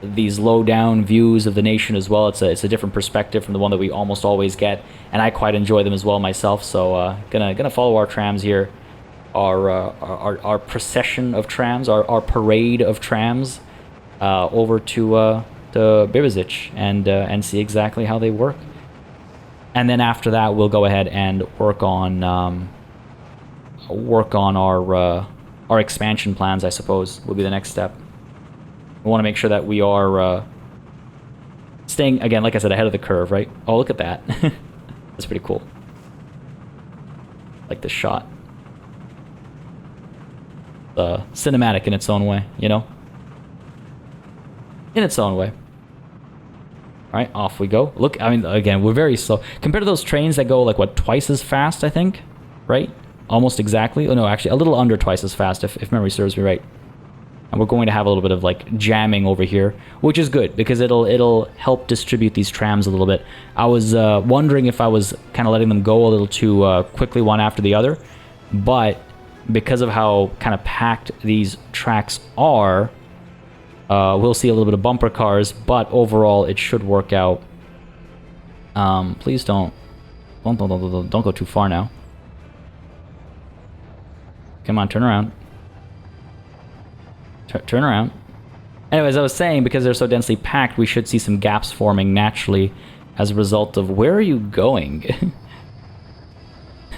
low-down views of the nation as well. It's a different perspective from the one that we almost always get, and I quite enjoy them as well myself. So gonna follow our trams here, our procession of trams, our parade of trams, over to to Bibizic and see exactly how they work. And then after that, we'll go ahead and work on our expansion plans, I suppose, will be the next step. We want to make sure that we are staying, again, like I said, ahead of the curve, right? Oh, look at that. That's pretty cool. Like this shot. Cinematic in its own way, you know? In its own way. Alright, off we go. Look, I mean, again, we're very slow. Compared to those trains that go, like, what, twice as fast, I think? Right? Almost exactly. Oh, no, actually, a little under twice as fast, if memory serves me right. And we're going to have a little bit of, like, jamming over here, which is good, because it'll help distribute these trams a little bit. I was wondering if I was kind of letting them go a little too quickly one after the other, but because of how kind of packed these tracks are, we'll see a little bit of bumper cars, but overall it should work out. Please don't go too far now. Come on, turn around. Turn around. Anyways, I was saying, because they're so densely packed, we should see some gaps forming naturally as a result of... Where are you going?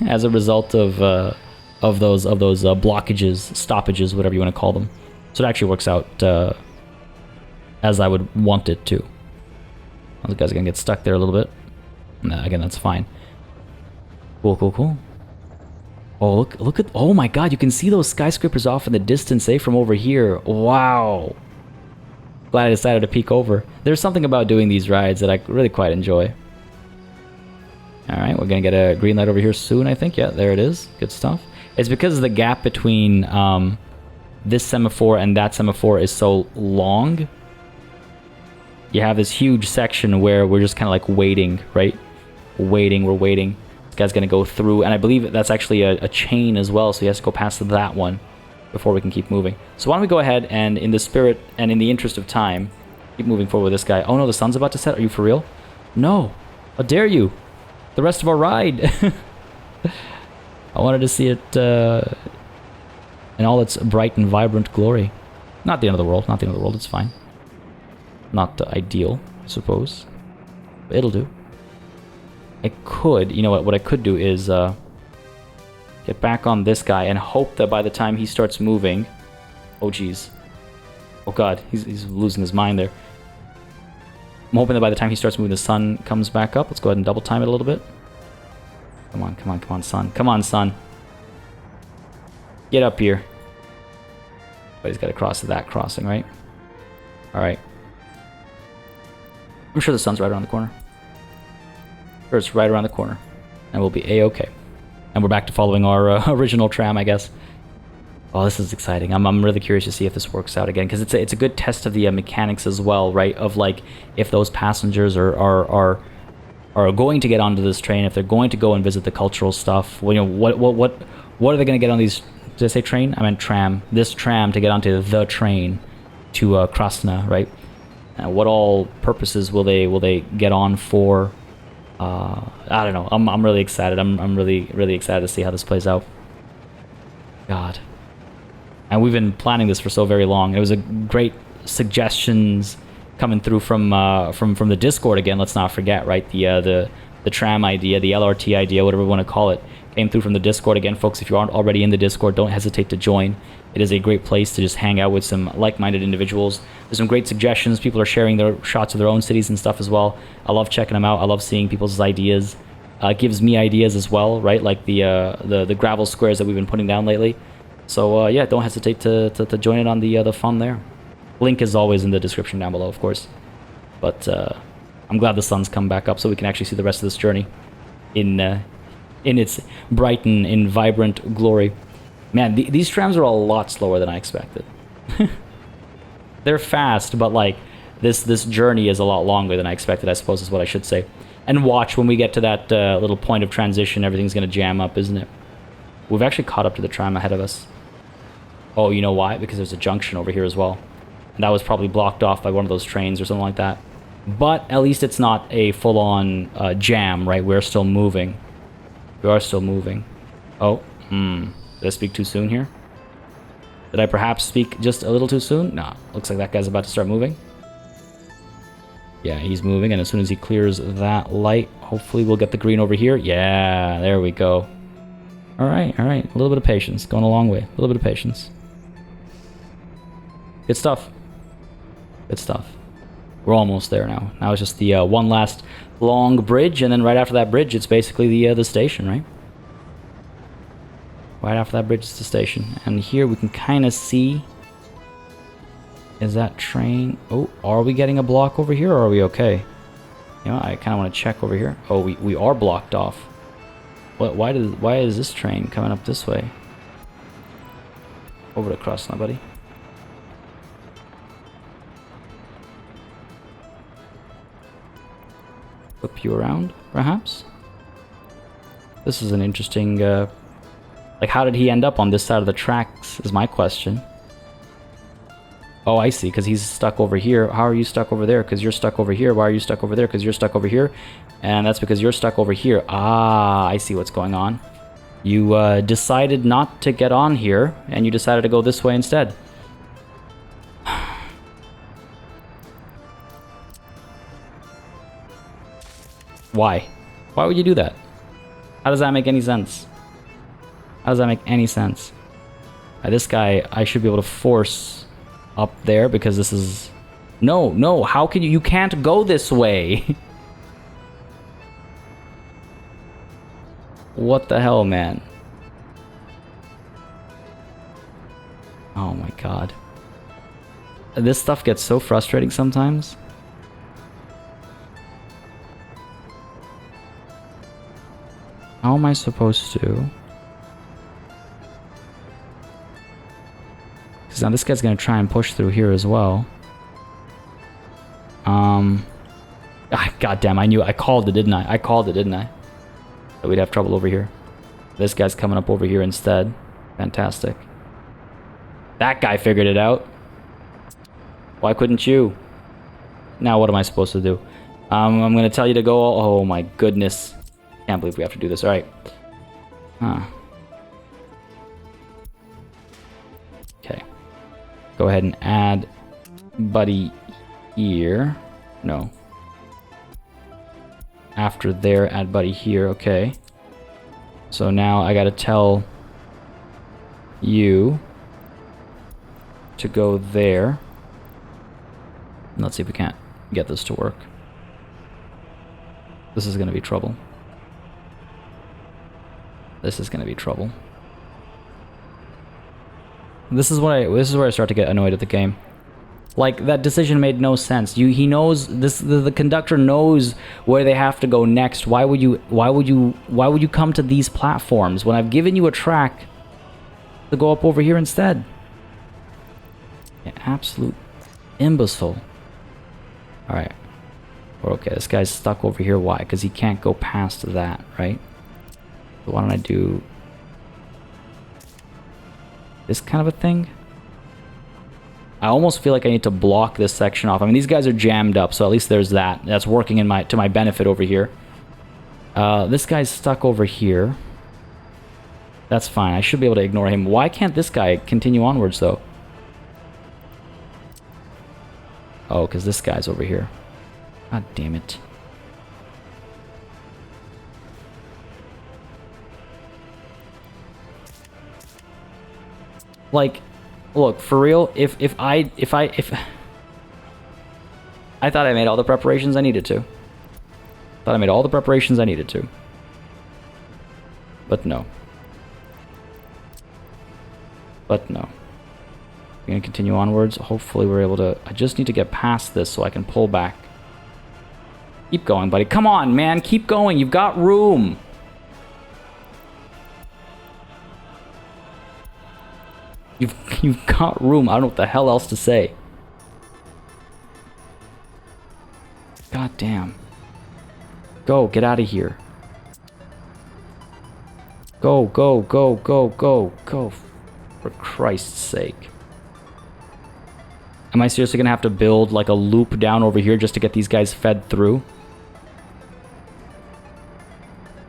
As a result of those blockages, stoppages, whatever you want to call them. So it actually works out as I would want it to. Those guys are gonna get stuck there a little bit. Nah, again, that's fine. Cool. Oh, look at... Oh my god, you can see those skyscrapers off in the distance, eh, from over here. Wow. Glad I decided to peek over. There's something about doing these rides that I really quite enjoy. Alright, we're gonna get a green light over here soon, I think. Yeah, there it is. Good stuff. It's because the gap between this semaphore and that semaphore is so long. You have this huge section where we're just kind of like waiting, right? We're waiting. This guy's gonna go through, and I believe that's actually a chain as well, so he has to go past that one before we can keep moving. So why don't we go ahead and, in the spirit and in the interest of time, keep moving forward with this guy. Oh no, the sun's about to set. Are you for real? No. How dare you? The rest of our ride. I wanted to see it in all its bright and vibrant glory. Not the end of the world. Not the end of the world. It's fine. Not ideal, I suppose. But it'll do. I could, you know what I could do is get back on this guy and hope that by the time he starts moving... Oh, jeez. Oh, God. He's losing his mind there. I'm hoping that by the time he starts moving, the sun comes back up. Let's go ahead and double time it a little bit. Come on, son. Come on, son. Get up here. But he's got to cross to that crossing, right? Alright. I'm sure the sun's right around the corner. Sure, it's right around the corner. And we'll be A-okay. And we're back to following our original tram, I guess. Oh, this is exciting. I'm really curious to see if this works out again, because it's a good test of the mechanics as well, right? Of like, if those passengers are going to get onto this train, if they're going to go and visit the cultural stuff, well, you know, what are they going to get on these? Did I say train? I meant tram. This tram to get onto the train to Krasna, right? What all purposes will they get on for? I don't know. I'm really excited. I'm really excited to see how this plays out. God. And we've been planning this for so very long. It was a great suggestions coming through from the Discord again. Let's not forget, right? The tram idea, the LRT idea, whatever we want to call it, came through from the Discord again, folks. If you aren't already in the Discord, don't hesitate to join. It is a great place to just hang out with some like-minded individuals. There's some great suggestions. People are sharing their shots of their own cities and stuff as well. I love checking them out. I love seeing people's ideas. It gives me ideas as well, right? Like the gravel squares that we've been putting down lately. So yeah, don't hesitate to join in on the fun there. Link is always in the description down below, of course. But I'm glad the sun's come back up so we can actually see the rest of this journey in its bright and in vibrant glory. Man, these trams are a lot slower than I expected. They're fast, but like this journey is a lot longer than I expected, I suppose is what I should say. And watch, when we get to that little point of transition, everything's going to jam up, isn't it? We've actually caught up to the tram ahead of us. Oh, you know why? Because there's a junction over here as well. And that was probably blocked off by one of those trains or something like that. But at least it's not a full-on jam, right? We're still moving. We are still moving. Oh, did I speak too soon here? Did I perhaps speak just a little too soon? Nah, looks like that guy's about to start moving. Yeah, he's moving, and as soon as he clears that light, hopefully we'll get the green over here. Yeah, there we go. All right, all right. A little bit of patience. Going a long way. A little bit of patience. Good stuff. Good stuff. We're almost there now. Now it's just the one last long bridge, and then right after that bridge, it's basically the station, right? Right after that bridge, it's the station. And here we can kind of see... Is that train... Oh, are we getting a block over here, or are we okay? You know, I kind of want to check over here. Oh, we are blocked off. What? Why is this train coming up this way? Over to Krasna, buddy. Flip you around, perhaps? This is an interesting... like, how did he end up on this side of the tracks, is my question. Oh, I see, because he's stuck over here. How are you stuck over there? Because you're stuck over here. Why are you stuck over there? Because you're stuck over here. And that's because you're stuck over here. Ah, I see what's going on. You decided not to get on here, and you decided to go this way instead. Why? Why would you do that? How does that make any sense? How does that make any sense? This guy, I should be able to force up there because this is... No, no, how can you... You can't go this way. What the hell, man? Oh my god. This stuff gets so frustrating sometimes. How am I supposed to... Because now this guy's going to try and push through here as well. God damn, I knew. I called it, didn't I? I called it, didn't I? That we'd have trouble over here. This guy's coming up over here instead. Fantastic. That guy figured it out. Why couldn't you? Now what am I supposed to do? I'm going to tell you to go... Oh my goodness. Can't believe we have to do this. Alright. Huh. Okay. Go ahead and add buddy here. No. After there, add buddy here. Okay. So now I gotta tell you to go there. Let's see if we can't get this to work. This is gonna be trouble. This is gonna be trouble. This is where I start to get annoyed at the game. Like, that decision made no sense. He knows this. The conductor knows where they have to go next. Why would you come to these platforms when I've given you a track to go up over here instead? Yeah, absolute imbecile. All right, we're okay. This guy's stuck over here. Why? Because he can't go past that, right? So why don't I do this kind of a thing? I almost feel like I need to block this section off. I mean, these guys are jammed up, so at least there's that. That's working to my benefit over here. This guy's stuck over here. That's fine. I should be able to ignore him. Why can't this guy continue onwards, though? Oh, because this guy's over here. God damn it. Like... Look, for real, if I thought I made all the preparations I needed to. Thought I made all the preparations I needed to. But no. But no. We're gonna continue onwards. Hopefully we're able to... I just need to get past this so I can pull back. Keep going, buddy. Come on, man. Keep going. You've got room. You've got room. I don't know what the hell else to say. God damn. Go, get out of here. Go, go, go, go, go, go. For Christ's sake. Am I seriously gonna have to build like a loop down over here just to get these guys fed through?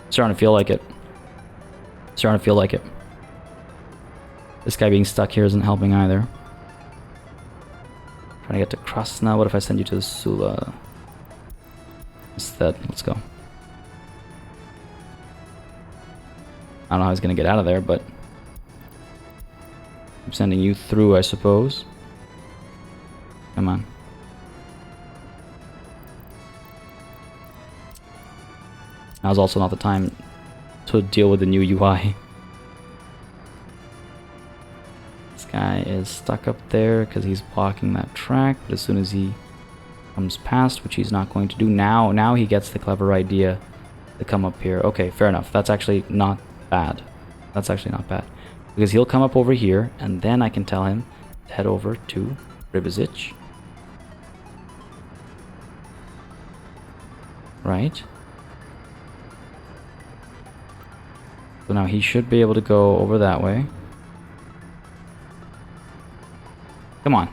Starting to feel like it. Starting to feel like it. This guy being stuck here isn't helping either. Trying to get to Krasna. What if I send you to Sula? Instead, let's go. I don't know how he's gonna get out of there, but I'm sending you through, I suppose. Come on. Now's also not the time to deal with the new UI. This guy is stuck up there because he's blocking that track, but as soon as he comes past, which he's not going to do now he gets the clever idea to come up here. Okay, fair enough. That's actually not bad. That's actually not bad. Because he'll come up over here, and then I can tell him to head over to Ribizic. Right? So now he should be able to go over that way. Come on.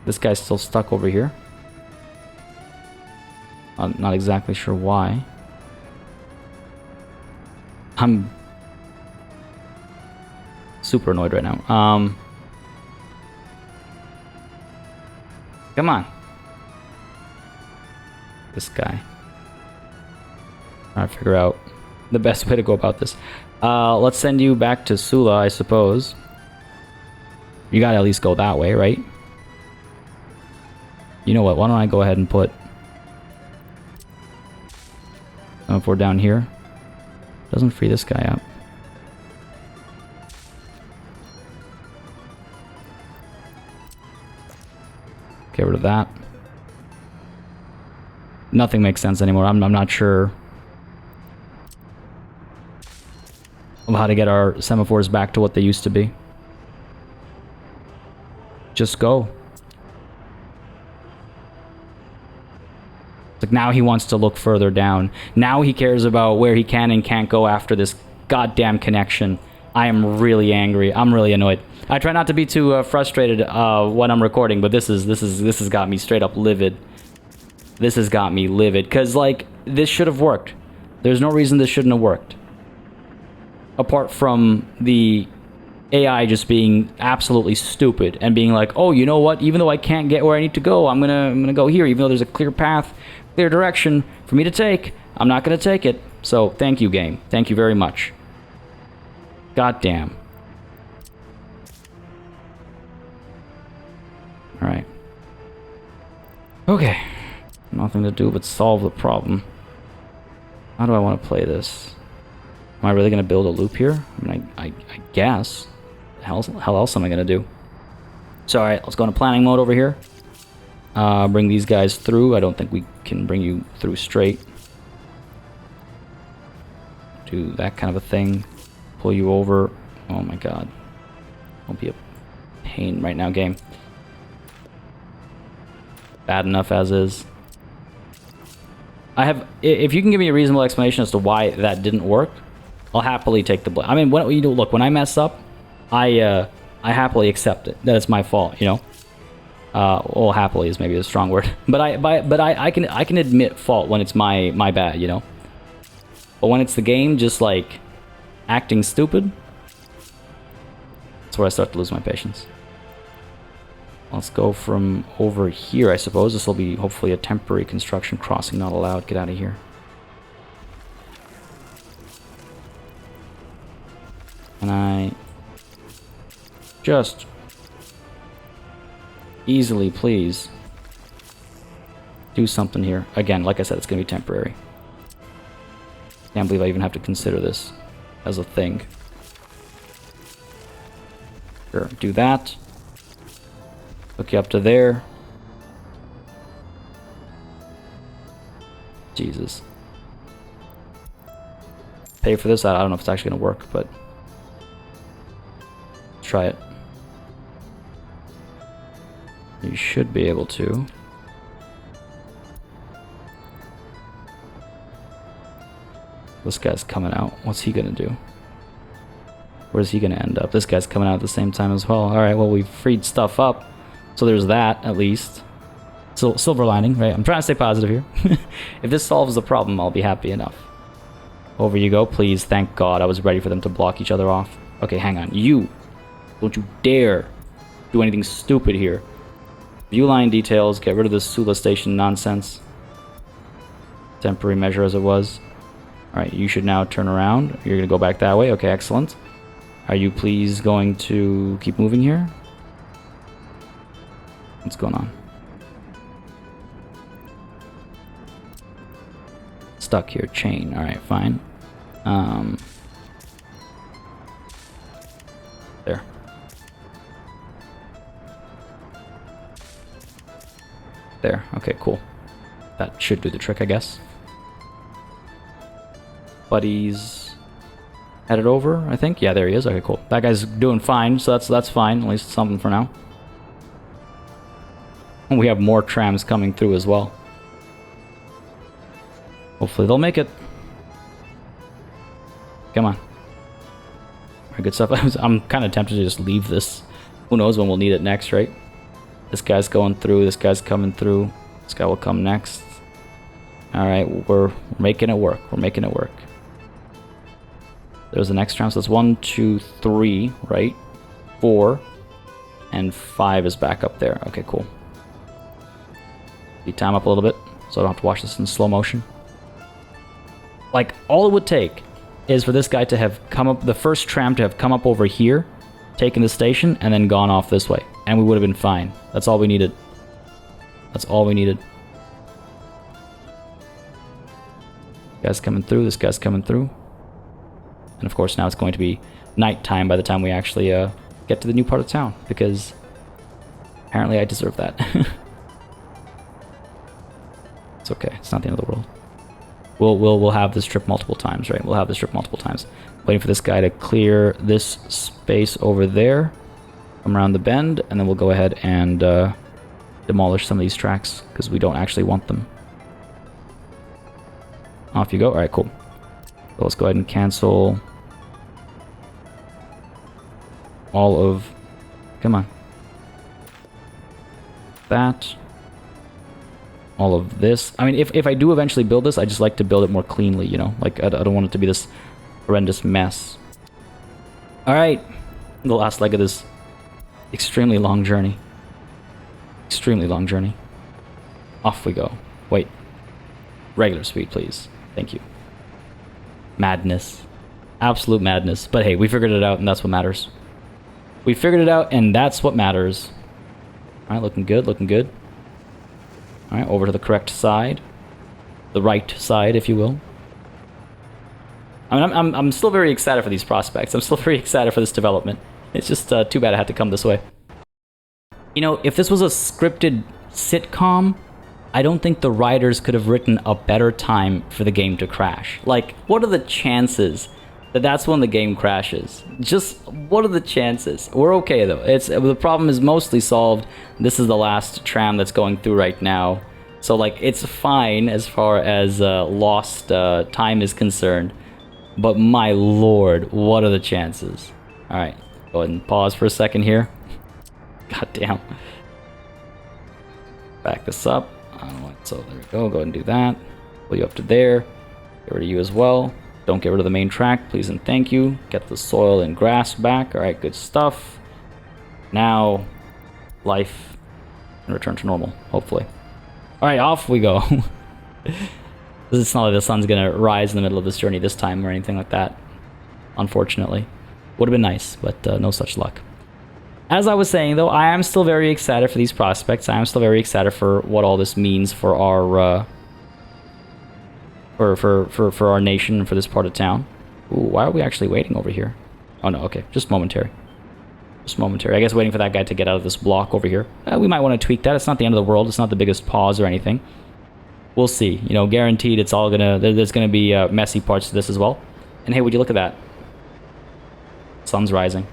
This guy's still stuck over here. I'm not exactly sure why. I'm super annoyed right now. Come on. This guy. Trying to figure out the best way to go about this. Let's send you back to Sula, I suppose. You gotta at least go that way, right? You know what? Why don't I go ahead and put... if we're down here. Doesn't free this guy up. Get rid of that. Nothing makes sense anymore. I'm not sure of how to get our semaphores back to what they used to be. Just go. Like now he wants to look further down. Now he cares about where he can and can't go after this goddamn connection. I am really angry. I'm really annoyed. I try not to be too frustrated when I'm recording, but this has got me straight up livid. This has got me livid because like this should have worked. There's no reason this shouldn't have worked. Apart from the AI just being absolutely stupid and being like, oh, you know what? Even though I can't get where I need to go, I'm gonna go here. Even though there's a clear path, clear direction for me to take, I'm not gonna take it. So thank you, game. Thank you very much. God damn. All right. Okay. Nothing to do but solve the problem. How do I want to play this? Am I really gonna build a loop here? I mean, I guess. Hell else am I gonna do? So alright, let's go into planning mode over here. Bring these guys through. I don't think we can bring you through straight. Do that kind of a thing. Pull you over. Oh my god. Don't be a pain right now, game. Bad enough as is. If you can give me a reasonable explanation as to why that didn't work, I'll happily take the blame. I mean, look, when I mess up, I happily accept it. That it's my fault, you know. Well, happily is maybe a strong word, but I can admit fault when it's my bad, you know. But when it's the game just like acting stupid, that's where I start to lose my patience. Let's go from over here, I suppose. This will be hopefully a temporary construction crossing, not allowed. Get out of here. And I just easily, please, do something here. Again, like I said, it's going to be temporary. Can't believe I even have to consider this as a thing. Sure, do that. Hook you up to there. Jesus. Pay for this? I don't know if it's actually going to work, but try it. You should be able to. This guy's coming out. What's he gonna do? Where's he gonna end up? This guy's coming out at the same time as well. Alright, well, we've freed stuff up. So there's that, at least. So, silver lining, right? I'm trying to stay positive here. If this solves the problem, I'll be happy enough. Over you go, please. Thank God. I was ready for them to block each other off. Okay, hang on. You! Don't you dare do anything stupid here. View line details. Get rid of this Sula station nonsense. Temporary measure as it was. Alright, you should now turn around. You're going to go back that way. Okay, excellent. Are you please going to keep moving here? What's going on? Stuck here. Chain. Alright, fine. There. There. Okay, cool. That should do the trick, I guess. Buddy's headed over, I think. Yeah, there he is. Okay, cool. That guy's doing fine, so that's fine. At least something for now. And we have more trams coming through as well. Hopefully they'll make it. Come on. Alright, good stuff. I'm kind of tempted to just leave this. Who knows when we'll need it next, right? This guy's going through. This guy's coming through. This guy will come next. Alright, we're making it work. We're making it work. There's the next tram. So that's 1, 2, 3, right? 4. And 5 is back up there. Okay, cool. Speed time up a little bit so I don't have to watch this in slow motion. Like, all it would take is for this guy to have come up, the first tram to have come up over here, taken the station, and then gone off this way. And we would have been fine. That's all we needed. That's all we needed. This guy's coming through. This guy's coming through. And of course now it's going to be nighttime by the time we actually get to the new part of town. Because apparently I deserve that. It's okay. It's not the end of the world. We'll have this trip multiple times, right? We'll have this trip multiple times. Waiting for this guy to clear this space over there. Come around the bend. And then we'll go ahead and demolish some of these tracks. Because we don't actually want them. Off you go. Alright, cool. So let's go ahead and cancel all of... Come on. That. All of this. I mean, if I do eventually build this, I just like to build it more cleanly, you know? Like, I don't want it to be this horrendous mess. Alright. The last leg of this extremely long journey. Extremely long journey. Off we go. Wait. Regular speed, please. Thank you. Madness. Absolute madness. But hey, we figured it out, and that's what matters. We figured it out, and that's what matters. Alright, looking good, looking good. Alright, over to the correct side. The right side, if you will. I mean, I'm still very excited for these prospects. I'm still very excited for this development. It's just too bad it had to come this way. You know, if this was a scripted sitcom, I don't think the writers could have written a better time for the game to crash. Like, what are the chances that that's when the game crashes? Just, what are the chances? We're okay, though. The problem is mostly solved. This is the last tram that's going through right now. So, like, it's fine as far as lost time is concerned. But my lord, what are the chances? Alright, go ahead and pause for a second here. God damn. Back this up. So there we go. Go ahead and do that. Pull you up to there. Get rid of you as well. Don't get rid of the main track, please and thank you. Get the soil and grass back. Alright, good stuff. Now, life can return to normal, hopefully. Alright, off we go. It's not like the sun's gonna rise in the middle of this journey this time or anything like that. Unfortunately. Would have been nice, but no such luck. As I was saying, though, I am still very excited for these prospects. I am still very excited for what all this means for our for our nation and for this part of town. Ooh, why are we actually waiting over here? Oh no, okay, just momentary. Just momentary. I guess waiting for that guy to get out of this block over here. We might want to tweak that. It's not the end of the world. It's not the biggest pause or anything. We'll see. You know, guaranteed it's all gonna... There's gonna be messy parts to this as well. And hey, would you look at that? Sun's rising.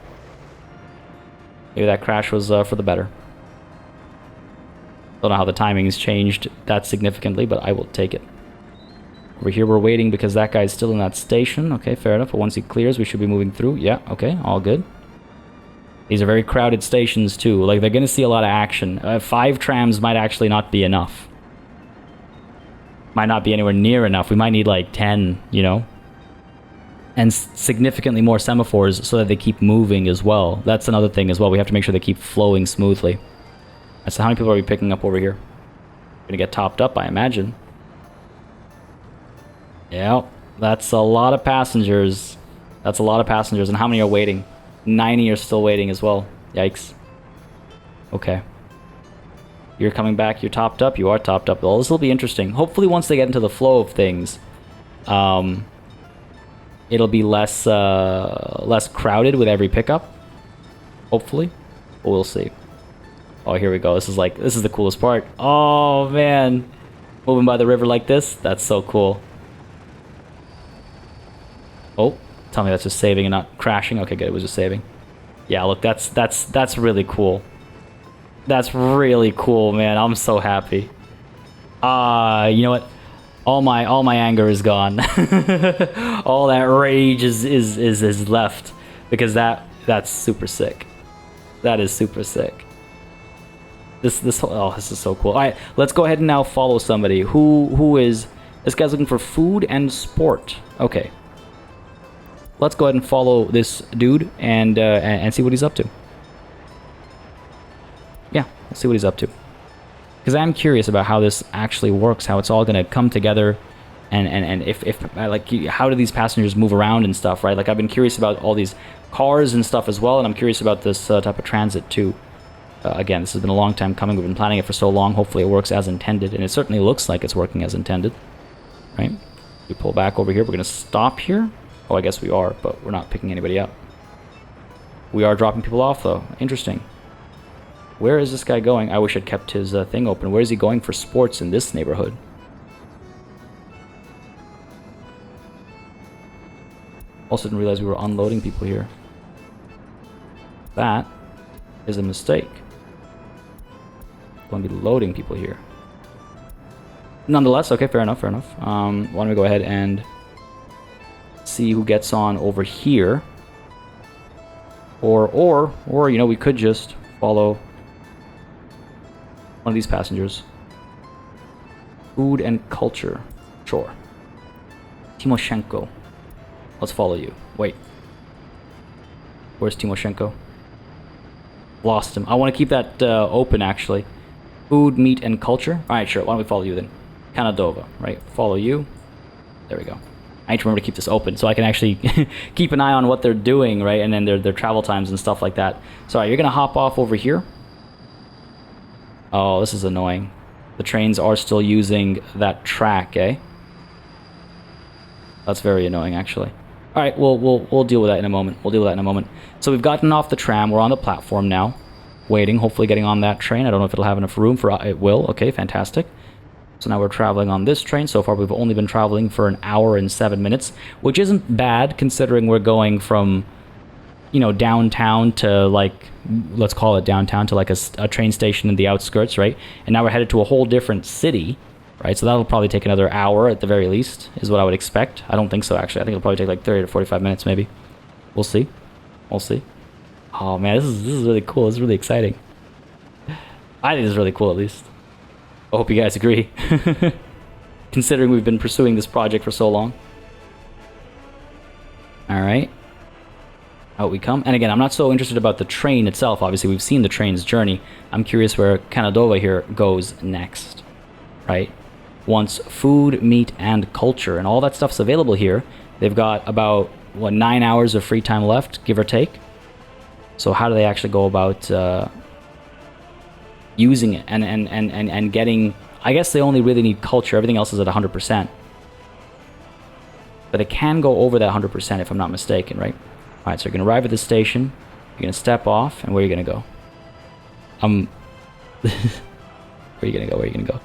Maybe that crash was for the better. Don't know how the timing's changed that significantly, but I will take it. Over here we're waiting because that guy's still in that station. Okay, fair enough. But once he clears, we should be moving through. Yeah, okay, all good. These are very crowded stations too. Like, they're going to see a lot of action. 5 trams might actually not be enough. Might not be anywhere near enough. We might need like 10, you know? And significantly more semaphores so that they keep moving as well. That's another thing as well. We have to make sure they keep flowing smoothly. So how many people are we picking up over here? Gonna get topped up, I imagine. Yeah, that's a lot of passengers. That's a lot of passengers. And how many are waiting? 90 are still waiting as well. Yikes. Okay. You're coming back. You're topped up. You are topped up. Well, this will be interesting. Hopefully once they get into the flow of things, it'll be less crowded with every pickup. Hopefully. But we'll see. Oh, here we go. This is the coolest part. Oh, man. Moving by the river like this. That's so cool. Oh, tell me that's just saving and not crashing. Okay, good. It was just saving. Yeah, look, that's really cool. That's really cool, man. I'm so happy. You know what? All my anger is gone. All that rage is left because that's super sick. That is super sick. This is so cool. All right, let's go ahead and now follow somebody. Who is this guy's looking for food and sport. Okay. Let's go ahead and follow this dude and see what he's up to. Yeah, let's see what he's up to. Because I'm curious about how this actually works, how it's all going to come together, and if like, how do these passengers move around and stuff, right? Like, I've been curious about all these cars and stuff as well, and I'm curious about this type of transit too. Again, this has been a long time coming. We've been planning it for so long. Hopefully it works as intended, and it certainly looks like it's working as intended, right? We pull back over here. We're going to stop here. Oh, I guess we are, but we're not picking anybody up. We are dropping people off, though. Interesting. Where is this guy going? I wish I'd kept his thing open. Where is he going for sports in this neighborhood? Also didn't realize we were unloading people here. That is a mistake. We're going to be loading people here. Nonetheless, okay, fair enough, fair enough. Why don't we go ahead and see who gets on over here. Or, you know, we could just follow one of these passengers. Food and culture. Sure. Timoshenko. Let's follow you. Wait. Where's Timoshenko? Lost him. I want to keep that open, actually. Food, meat, and culture. Alright, sure. Why don't we follow you then? Kanadova, right? Follow you. There we go. I need to remember to keep this open so I can actually keep an eye on what they're doing, right? And then their travel times and stuff like that. So, you're going to hop off over here. Oh, this is annoying. The trains are still using that track, eh? That's very annoying, actually. All right, we'll deal with that in a moment. We'll deal with that in a moment. So we've gotten off the tram. We're on the platform now, waiting, hopefully getting on that train. I don't know if it'll have enough room for it. Will. Okay, fantastic. So now we're traveling on this train. So far, we've only been traveling for an hour and 7 minutes, which isn't bad considering we're going from, you know, downtown to, like, let's call it downtown, to like a train station in the outskirts, right? And now we're headed to a whole different city, right? So that'll probably take another hour at the very least, is what I would expect. I don't think so, actually. I think it'll probably take like 30 to 45 minutes, maybe. We'll see. We'll see. Oh, man, this is really cool. This is really exciting. I think this is really cool, at least. I hope you guys agree. Considering we've been pursuing this project for so long. Alright. Out we come. And again, I'm not so interested about the train itself. Obviously, we've seen the train's journey. I'm curious where Kanadova here goes next. Right? Wants food, meat, and culture. And all that stuff's available here. They've got about, 9 hours of free time left, give or take. So how do they actually go about using it and getting... I guess they only really need culture. Everything else is at 100%. But it can go over that 100% if I'm not mistaken, right? Alright, so you're going to arrive at the station. You're going to step off. And where are you going to go? Where are you going to go? Where are you going to go?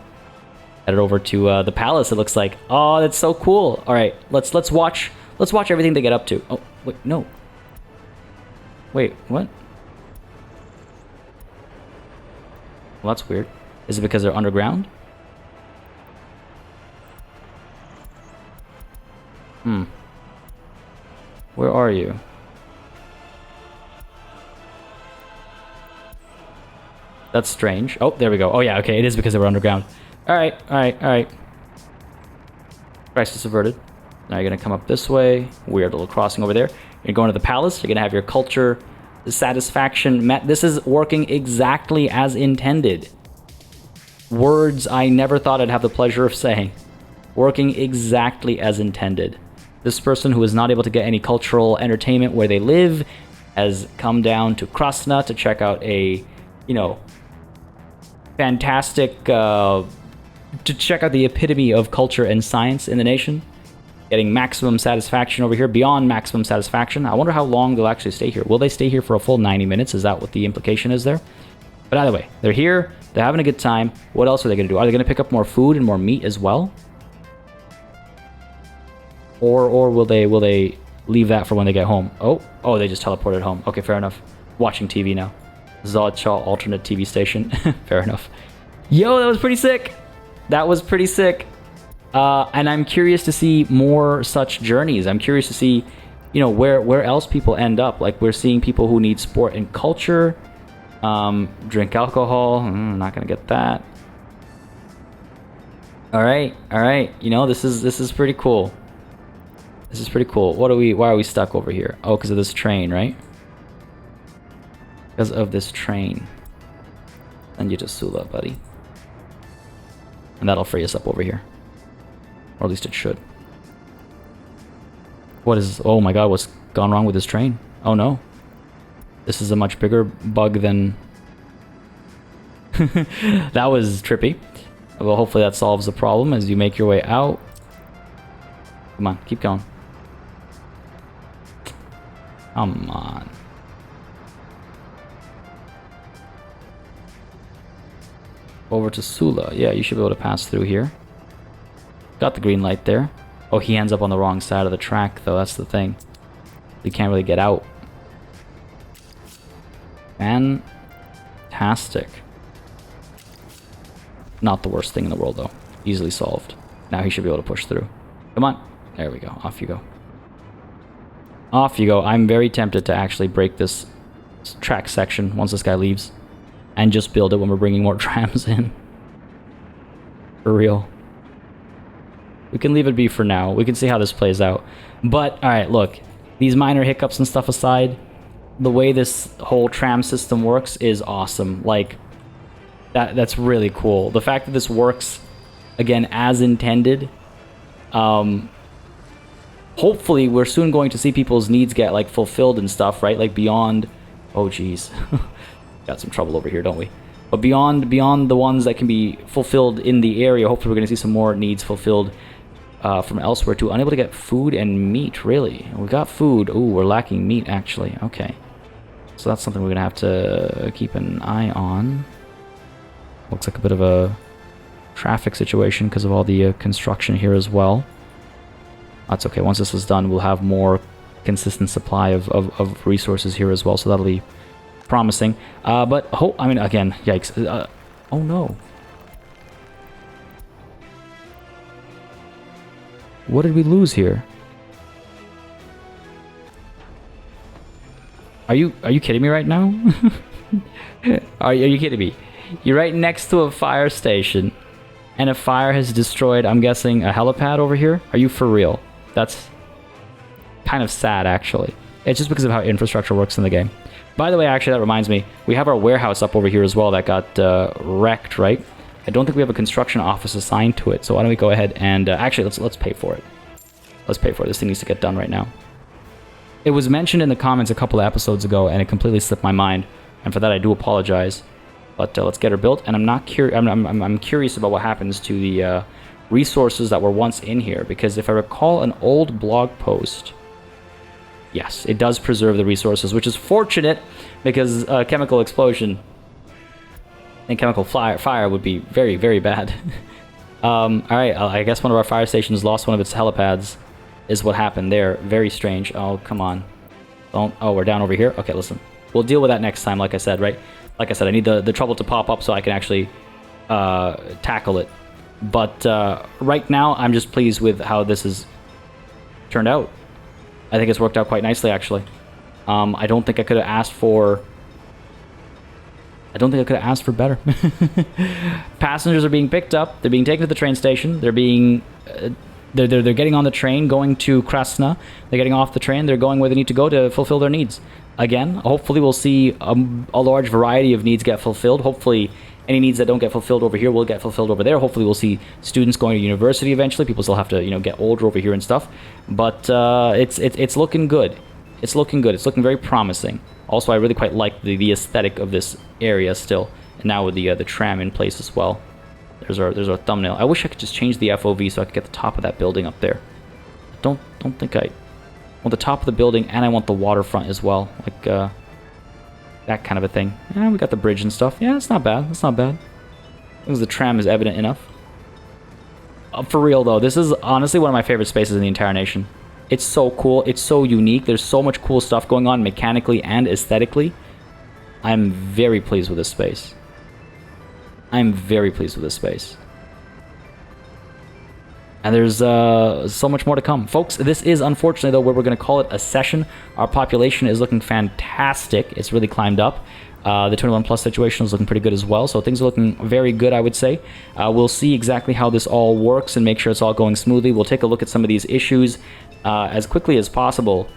Headed over to the palace, it looks like. Oh, that's so cool. Alright, let's watch everything they get up to. Oh, wait, no. Wait, what? Well, that's weird. Is it because they're underground? Where are you? That's strange. Oh, there we go. Oh, yeah, okay. It is because they were underground. Alright, alright, alright. Crisis averted. Now you're going to come up this way. Weird little crossing over there. You're going to the palace. You're going to have your culture satisfaction met. This is working exactly as intended. Words I never thought I'd have the pleasure of saying. Working exactly as intended. This person who is not able to get any cultural entertainment where they live has come down to Krasna to check out a, you know, fantastic, to check out the epitome of culture and science in the nation. Getting maximum satisfaction over here, beyond maximum satisfaction. I wonder how long they'll actually stay here. Will they stay here for a full 90 minutes? Is that what the implication is there? But either way, they're here. They're having a good time. What else are they going to do? Are they going to pick up more food and more meat as well? Or will they leave that for when they get home? Oh, they just teleported home. Okay, fair enough. Watching TV now. Zodshaw alternate TV station. Fair enough. Yo, that was pretty sick. That was pretty sick. And I'm curious to see more such journeys. I'm curious to see, you know, where else people end up. Like, we're seeing people who need sport and culture, drink alcohol. Not gonna get that. All right. You know, this is pretty cool. This is pretty cool. Why are we stuck over here? Oh, because of this train, right? Because of this train. Send you to Sula, buddy. And that'll free us up over here. Or at least it should. Oh my god, what's gone wrong with this train? Oh no. This is a much bigger bug than... That was trippy. Well, hopefully that solves the problem as you make your way out. Come on, keep going. Come on. Over to Sula. Yeah, you should be able to pass through here. Got the green light there. Oh, he ends up on the wrong side of the track, though. That's the thing. You can't really get out. Fantastic. Not the worst thing in the world, though. Easily solved. Now he should be able to push through. Come on. There we go. Off you go. Off you go. I'm very tempted to actually break this track section once this guy leaves. And just build it when we're bringing more trams in. For real. We can leave it be for now. We can see how this plays out. But, alright, look. These minor hiccups and stuff aside, the way this whole tram system works is awesome. Like, that's really cool. The fact that this works, again, as intended. Hopefully, we're soon going to see people's needs get, like, fulfilled and stuff, right? Like, beyond... Oh, jeez. Got some trouble over here, don't we? But beyond the ones that can be fulfilled in the area, hopefully we're going to see some more needs fulfilled from elsewhere too. Unable to get food and meat, really. We got food. Ooh, we're lacking meat, actually. Okay. So that's something we're going to have to keep an eye on. Looks like a bit of a traffic situation because of all the construction here as well. That's okay. Once this is done, we'll have more consistent supply of resources here as well. So that'll be promising. But, I mean, again, yikes. Oh, no. What did we lose here? Are you kidding me right now? Are you kidding me? You're right next to a fire station, and a fire has destroyed, I'm guessing, a helipad over here? Are you for real? That's kind of sad, actually. It's just because of how infrastructure works in the game. By the way, actually, that reminds me, we have our warehouse up over here as well that got wrecked, right? I don't think we have a construction office assigned to it, so why don't we go ahead and... actually, let's pay for it. Let's pay for it. This thing needs to get done right now. It was mentioned in the comments a couple of episodes ago, and it completely slipped my mind, and for that I do apologize. But let's get her built, and I'm curious about what happens to the resources that were once in here, because if I recall an old blog post... Yes, it does preserve the resources, which is fortunate, because chemical explosion and chemical fire would be very, very bad. Alright, I guess one of our fire stations lost one of its helipads, is what happened there. Very strange. Oh, come on. Don't... Oh, we're down over here? Okay, listen. We'll deal with that next time, like I said, right? Like I said, I need the trouble to pop up so I can actually tackle it. But right now, I'm just pleased with how this has turned out. I think it's worked out quite nicely, actually. I don't think I could have asked for... I don't think I could have asked for better. Passengers are being picked up. They're being taken to the train station. They're being They're getting on the train, going to Krasna. They're getting off the train. They're going where they need to go to fulfill their needs. Again, hopefully we'll see a large variety of needs get fulfilled. Hopefully any needs that don't get fulfilled over here will get fulfilled over there. Hopefully we'll see students going to university eventually. People still have to, you know, get older over here and stuff. But it's looking good. It's looking good. It's looking very promising. Also, I really quite like the aesthetic of this area still. And now with the tram in place as well. There's our thumbnail. I wish I could just change the FOV so I could get the top of that building up there. Don't think I want the top of the building, and I want the waterfront as well, like that kind of a thing. Yeah, we got the bridge and stuff. Yeah, it's not bad. It's not bad. Because the tram is evident enough. For real though, this is honestly one of my favorite spaces in the entire nation. It's so cool. It's so unique. There's so much cool stuff going on mechanically and aesthetically. I'm very pleased with this space. I'm very pleased with this space. And there's so much more to come. Folks, this is unfortunately, though, where we're going to call it a session. Our population is looking fantastic. It's really climbed up. The 21 plus situation is looking pretty good as well. So things are looking very good, I would say. We'll see exactly how this all works and make sure it's all going smoothly. We'll take a look at some of these issues as quickly as possible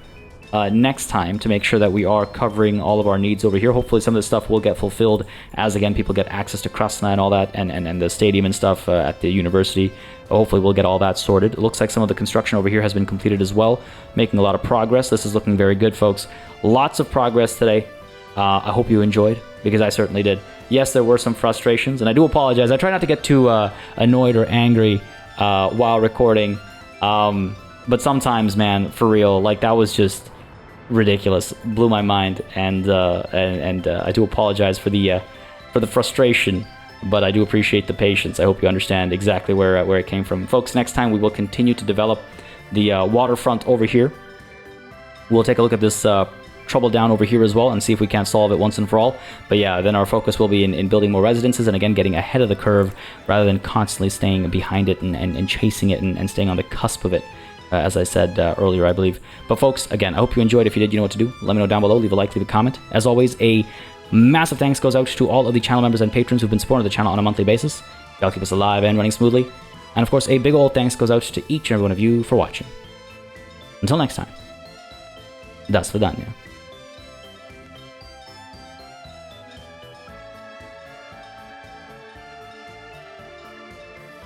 next time to make sure that we are covering all of our needs over here. Hopefully some of this stuff will get fulfilled as, again, people get access to Krasna and all that, and the stadium and stuff at the university. Hopefully we'll get all that sorted. It looks like some of the construction over here has been completed as well, making a lot of progress. This is looking very good, folks. Lots of progress today. I hope you enjoyed, because I certainly did. Yes, there were some frustrations, and I do apologize. I try not to get too annoyed or angry while recording, but sometimes, man, for real, like, that was just ridiculous. Blew my mind, and I do apologize for the frustration, but I do appreciate the patience. I hope you understand exactly where it came from. Folks, next time we will continue to develop the waterfront over here. We'll take a look at this trouble down over here as well and see if we can't solve it once and for all. But yeah, then our focus will be in building more residences and, again, getting ahead of the curve rather than constantly staying behind it and chasing it and staying on the cusp of it. As I said earlier, I believe. But folks, again, I hope you enjoyed. If you did, you know what to do. Let me know down below. Leave a like, leave a comment. As always, a massive thanks goes out to all of the channel members and patrons who've been supporting the channel on a monthly basis. Y'all keep us alive and running smoothly. And of course, a big old thanks goes out to each and every one of you for watching. Until next time, das vidanya.